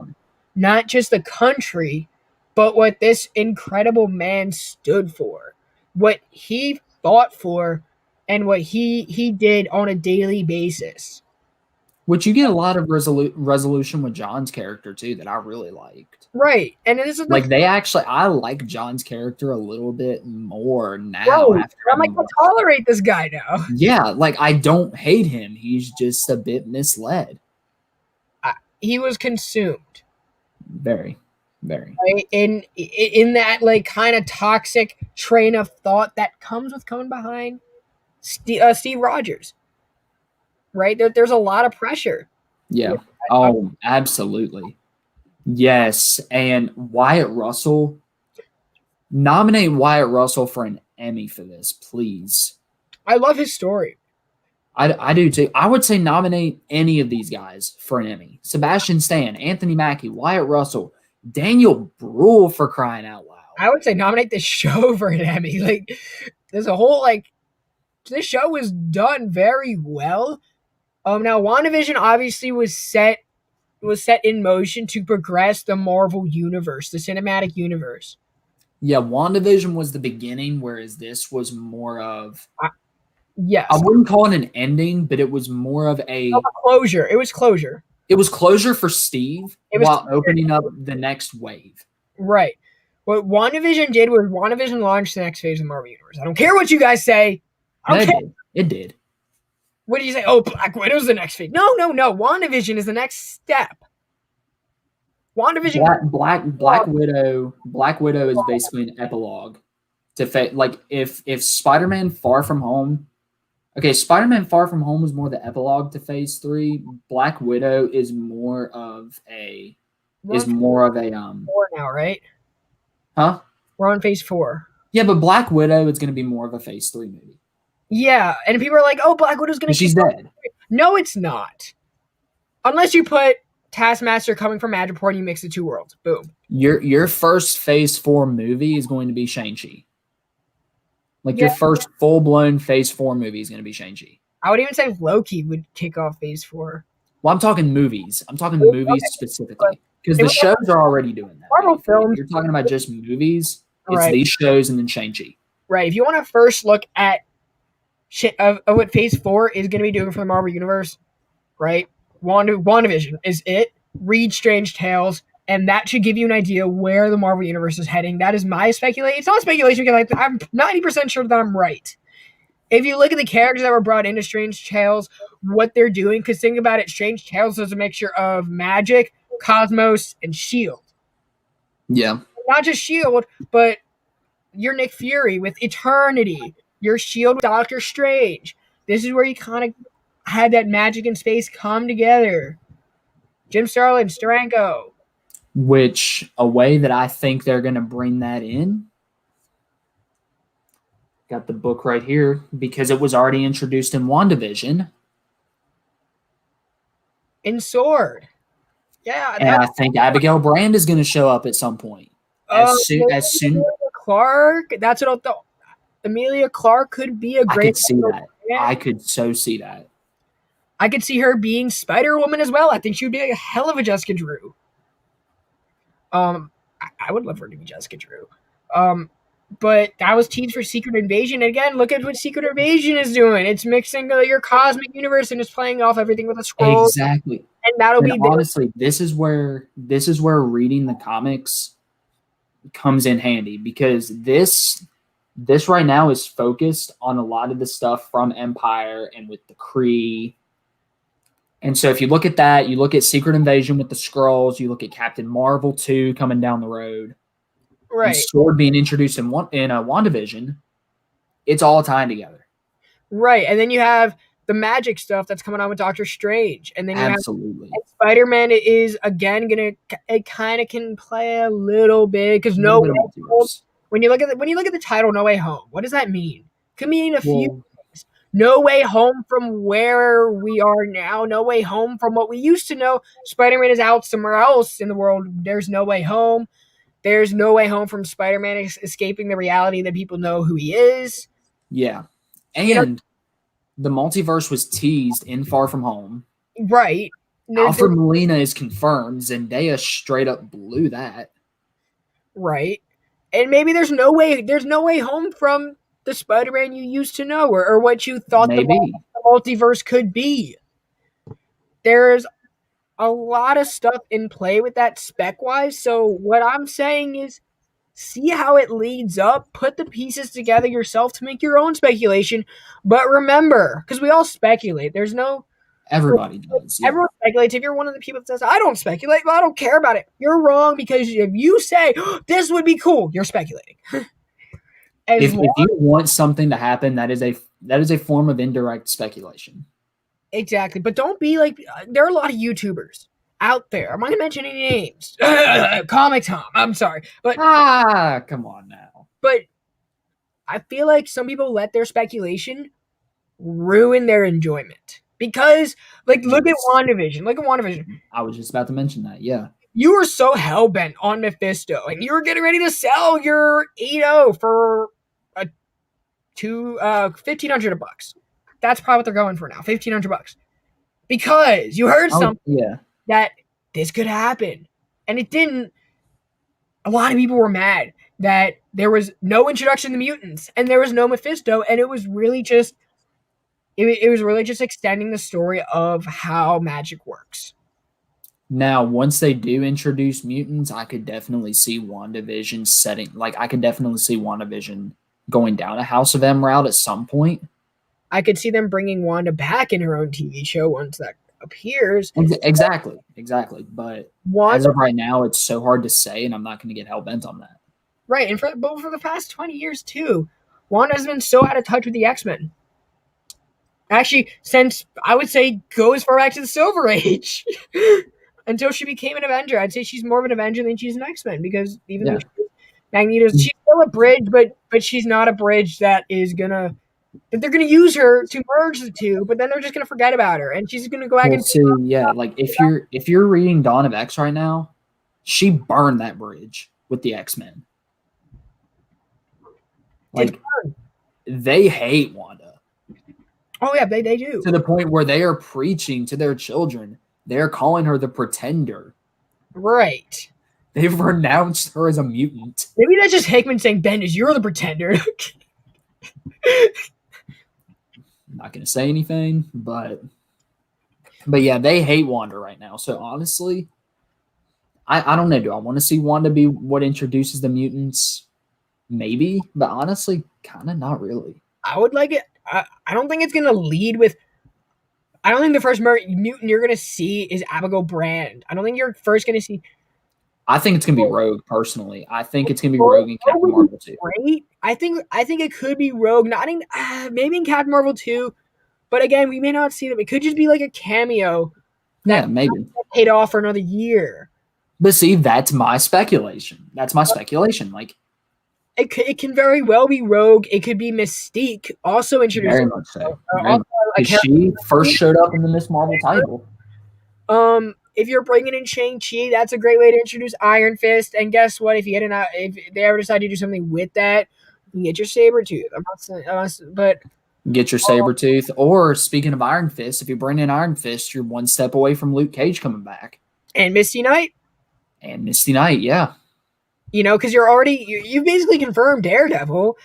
not just the country, but what this incredible man stood for, what he fought for, and what he did on a daily basis. Which you get a lot of resolution with John's character too that I really liked. Right, and this is like I like John's character a little bit more now. Bro, I'm like, I tolerate this guy now. Yeah, like I don't hate him. He's just a bit misled. He was consumed. Very. Very. Right? In that like kind of toxic train of thought that comes with coming behind Steve Rogers. Right? There's a lot of pressure. Yeah. Oh, absolutely. Yes. And Wyatt Russell, nominate Wyatt Russell for an Emmy for this, please. I love his story. I do too. I would say nominate any of these guys for an Emmy. Sebastian Stan, Anthony Mackie, Wyatt Russell, Daniel Bruhl, for crying out loud. I would say nominate this show for an Emmy. Like, there's a whole, like, this show was done very well. Now WandaVision obviously was set in motion to progress the Marvel universe, the cinematic universe. Yeah, WandaVision was the beginning, whereas this was more of yes. I wouldn't call it an ending, but it was more of a closure. It was closure. It was closure for Steve while opening up the next wave. Right. What WandaVision did was WandaVision launched the next phase of the Marvel Universe. I don't care what you guys say. It did. What did you say? Oh, Black Widow's the next phase. No. WandaVision is the next step. WandaVision. Black Widow is basically an epilogue to like if Spider-Man Far From Home. Okay, Spider-Man Far From Home was more the epilogue to Phase 3. Black Widow is more of a Four now, right? Huh? We're on Phase 4. Yeah, but Black Widow is going to be more of a Phase 3 movie. Yeah, and people are like, "Oh, Black Widow's going to." She's dead. No, it's not. Unless you put Taskmaster coming from Madripoor and you mix the two worlds. Boom. Your first Phase 4 movie is going to be Shang-Chi. Like, your first full-blown Phase 4 movie is going to be Shang-Chi. I would even say Loki would kick off Phase 4. Well, I'm talking movies. I'm talking movies specifically. Because the shows are already doing that. Marvel films. If you're talking about just movies, it's these shows and then Shang-Chi. Right. If you want to first look at of what Phase 4 is going to be doing for the Marvel Universe, right? WandaVision is it. Read Strange Tales. And that should give you an idea where the Marvel Universe is heading. That is my speculation. It's not speculation because I'm 90% sure that I'm right. If you look at the characters that were brought into Strange Tales, what they're doing, because think about it, Strange Tales is a mixture of magic, Cosmos, and S.H.I.E.L.D. Yeah. Not just S.H.I.E.L.D., but your Nick Fury with Eternity, your S.H.I.E.L.D. with Doctor Strange. This is where you kind of had that magic and space come together. Jim Starlin, Steranko. Which, a way that I think they're going to bring that in, got the book right here, because it was already introduced in WandaVision. In Sword. Yeah. And I think Abigail Brand is going to show up at some point. As soon Clark, that's what I thought. Emilia Clarke could be a great. I could see that. I could so see that. I could see her being Spider-Woman as well. I think she would be a hell of a Jessica Drew. I would love her to be Jessica Drew. But that was teased for Secret Invasion. And again, look at what Secret Invasion is doing. It's mixing your cosmic universe and it's playing off everything with a scroll. Exactly. And that'll be honestly, this is where reading the comics comes in handy, because this right now is focused on a lot of the stuff from Empire and with the Kree And so if you look at that, you look at Secret Invasion with the Skrulls, you look at Captain Marvel 2 coming down the road, and Right. Sword being introduced in WandaVision, it's all tying together. Right. And then you have the magic stuff that's coming on with Doctor Strange. And then you Absolutely. have Spider-Man is, again, it kind of can play a little bit, because when you look at the title No Way Home, what does that mean? It could mean a few things. No way home from where we are now. No way home from what we used to know. Spider-Man is out somewhere else in the world. There's no way home. There's no way home from Spider-Man escaping the reality that people know who he is. Yeah. And the multiverse was teased in Far From Home. Right. Alfred Molina is confirmed. Zendaya straight up blew that. Right. And maybe there's no way home from the Spider-Man you used to know, or what you thought the multiverse could be. There's a lot of stuff in play with that spec-wise. So what I'm saying is, see how it leads up, put the pieces together yourself to make your own speculation. But remember, because we all speculate, everybody does. Yeah. Everyone speculates. If you're one of the people that says, I don't speculate, but I don't care about it, you're wrong, because if you say, this would be cool, you're speculating. If you want something to happen, that is a form of indirect speculation. Exactly. But don't be like, there are a lot of YouTubers out there. I'm not going to mention any names. Comic Tom. I'm sorry. But come on now. But I feel like some people let their speculation ruin their enjoyment. Because, look at WandaVision. I was just about to mention that, yeah. You were so hell-bent on Mephisto, and you were getting ready to sell your 8.0 for $1,500 bucks. That's probably what they're going for now, $1,500 bucks. Because you heard something that this could happen. And it didn't. A lot of people were mad that there was no introduction to mutants, and there was no Mephisto, and it was really just extending the story of how magic works. Now, once they do introduce mutants, I could definitely see WandaVision going down a House of M route at some point. I could see them bringing Wanda back in her own TV show once that appears. Exactly. But as of right now, it's so hard to say, and I'm not going to get hell-bent on that. Right, and for the past 20 years, too, Wanda has been so out of touch with the X-Men. Actually, since, I would say, go as far back to the Silver Age. Until she became an Avenger. I'd say she's more of an Avenger than she's an X-Men, because even though she's still a bridge, but she's not a bridge that they're gonna use her to merge the two, but then they're just gonna forget about her, and she's gonna go back if you're reading Dawn of X right now, she burned that bridge with the X-Men. They hate Wanda. Oh yeah, they do. To the point where they are preaching to their children. They're calling her the Pretender. Right. They've renounced her as a mutant. Maybe that's just Hickman saying, Bendis, you're the Pretender. I'm not going to say anything, but yeah, they hate Wanda right now. So honestly, I don't know. Do I want to see Wanda be what introduces the mutants? Maybe, but honestly, kind of not really. I would like it. I don't think it's going to lead with... I don't think the first mutant you're going to see is Abigail Brand. I don't think you're first going to see... I think it's going to be Rogue, personally. I think it's going to be Rogue in Captain Marvel 2. Great. I think it could be Rogue, maybe in Captain Marvel 2, but again, we may not see them. It could just be like a cameo. Yeah, maybe. Paid off for another year. But see, that's my speculation. It can very well be Rogue. It could be Mystique, also introduced. Very much so. She first showed up in the Miss Marvel title. If you're bringing in Shang-Chi, that's a great way to introduce Iron Fist. And guess what? If they ever decide to do something with that, you can get your Sabretooth. I'm not saying, but get your Sabretooth. Or speaking of Iron Fist, if you bring in Iron Fist, you're one step away from Luke Cage coming back. And Misty Knight. Yeah. Because you've basically confirmed Daredevil.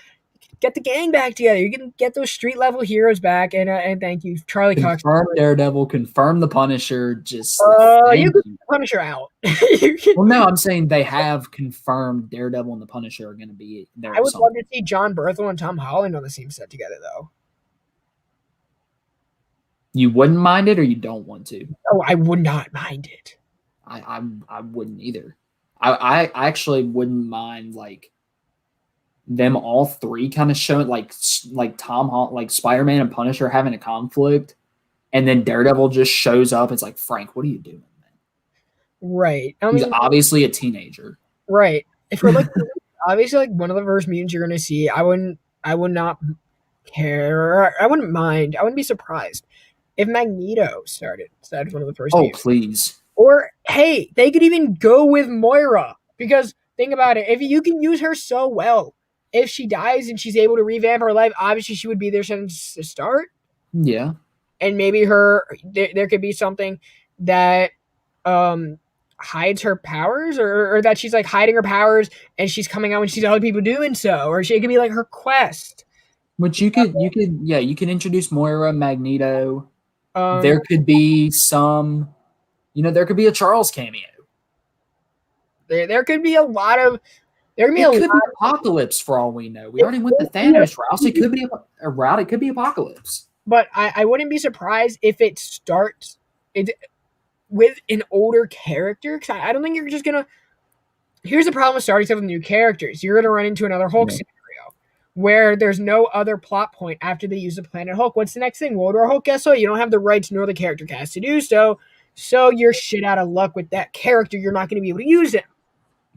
Get the gang back together. You can get those street level heroes back, and thank you, Charlie Cox. Confirm Daredevil. Confirm the Punisher. Just you can Punisher out. Well, no, I'm saying they have confirmed Daredevil and the Punisher are going to be there. I would love to see John Berthel and Tom Holland on the same set together, though. You wouldn't mind it, or you don't want to? Oh, I would not mind it. I wouldn't either. I actually wouldn't mind like them all three kind of showing like like Spider-Man and Punisher having a conflict, and then Daredevil just shows up. It's like, Frank, what are you doing, man? Right. I He's mean, obviously a teenager. right. If we're looking, obviously, like one of the first mutants you're going to see, I would not care. I wouldn't mind. I wouldn't be surprised if Magneto started one of the first Oh, mutants. please. Or, hey, they could even go with Moira. Because, think about it, if you can use her so well, if she dies and she's able to revamp her life, obviously she would be there since the start. Yeah. And maybe there could be something that hides her powers, or that she's like hiding her powers and she's coming out when she's other people doing so. Or she could be like her quest. Which you can introduce Moira, Magneto. Um, There could be some, there could be a Charles cameo. there could be a lot of. There could be It could be Apocalypse for all we know. We already went the Thanos route. So it could be a route. It could be Apocalypse. But I wouldn't be surprised if it starts with an older character. Because I don't think you're just gonna. Here's the problem with starting stuff with new characters. You're gonna run into another Hulk scenario where there's no other plot point after they use the Planet Hulk. What's the next thing? World War Hulk? Guess what? You don't have the rights nor the character cast to do so. So you're shit out of luck with that character. You're not going to be able to use him.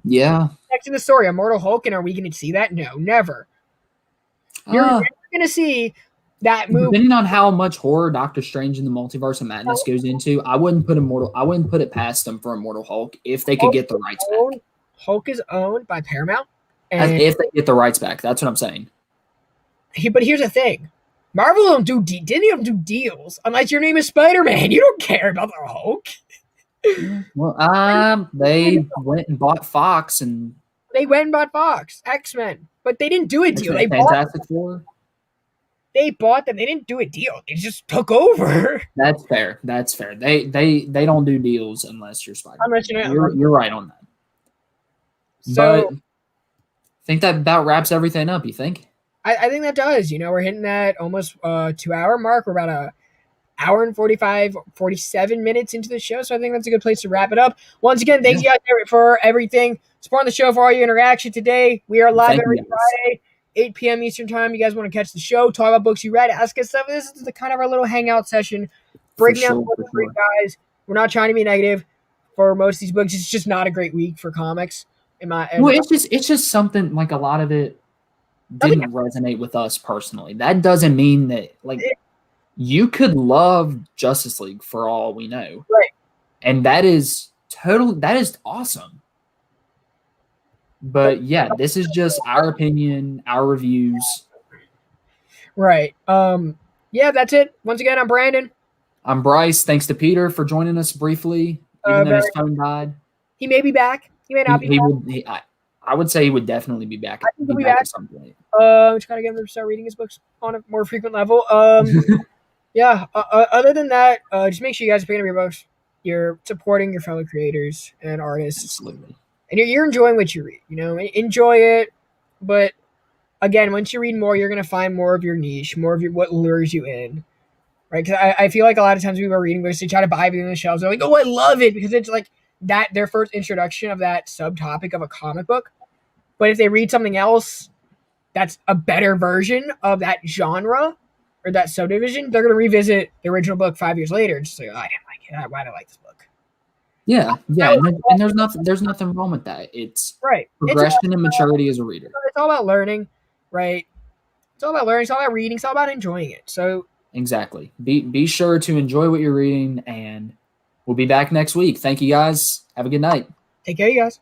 Yeah. Next in the story, Immortal Hulk, and are we going to see that? No, never. You're never going to see that movie. Depending on how much horror Doctor Strange in the Multiverse of Madness goes into, I wouldn't put it past them for Immortal Hulk if they could get the rights back. Hulk is owned by Paramount. If they get the rights back, that's what I'm saying. But here's the thing. Marvel don't do deals unless your name is Spider-Man. You don't care about the Hulk. Well, they went and bought Fox, and they went and bought Fox, X-Men, but they didn't do a deal. They Fantastic Four. They bought them. They didn't do a deal. They just took over. That's fair. They don't do deals unless you're Spider-Man. You're right on that. So, but I think that about wraps everything up. You think? I think that does. We're hitting that almost 2-hour mark. We're about an hour and 47 minutes into the show. So I think that's a good place to wrap it up. Once again, thanks you guys for everything. Supporting the show, for all your interaction today. We are live every Friday, 8 p.m. Eastern time. You guys want to catch the show, talk about books you read, ask us stuff. This is the kind of our little hangout session. Breaking down books for you guys. We're not trying to be negative for most of these books. It's just not a great week for comics. It's just something like a lot of it didn't resonate with us personally. That doesn't mean that you could love Justice League for all we know. Right. And that is awesome. But yeah, this is just our opinion, our reviews. Right. Yeah, that's it. Once again, I'm Brandon. I'm Bryce. Thanks to Peter for joining us briefly, even though his phone died. He may be back. He may not be back. I would say he would definitely be back. I think he'll be back at some point. Just gotta get him to start reading his books on a more frequent level. Yeah. Other than that, just make sure you guys are picking up your books. You're supporting your fellow creators and artists. Absolutely. And you're enjoying what you read. Enjoy it. But again, once you read more, you're gonna find more of your niche, more of what lures you in. Right? Because I feel like a lot of times people are reading books, they try to buy everything on the shelves. They're like, oh, I love it, because it's like that their first introduction of that subtopic of a comic book. But if they read something else that's a better version of that genre or that subdivision, they're going to revisit the original book 5 years later and just say, oh, I didn't like it. Why did I like this book? Yeah. And there's nothing wrong with that. It's right. Progression and maturity as a reader. It's all about learning, right? It's all about learning. It's all about reading. It's all about enjoying it. So exactly. Be sure to enjoy what you're reading, and we'll be back next week. Thank you guys. Have a good night. Take care, you guys.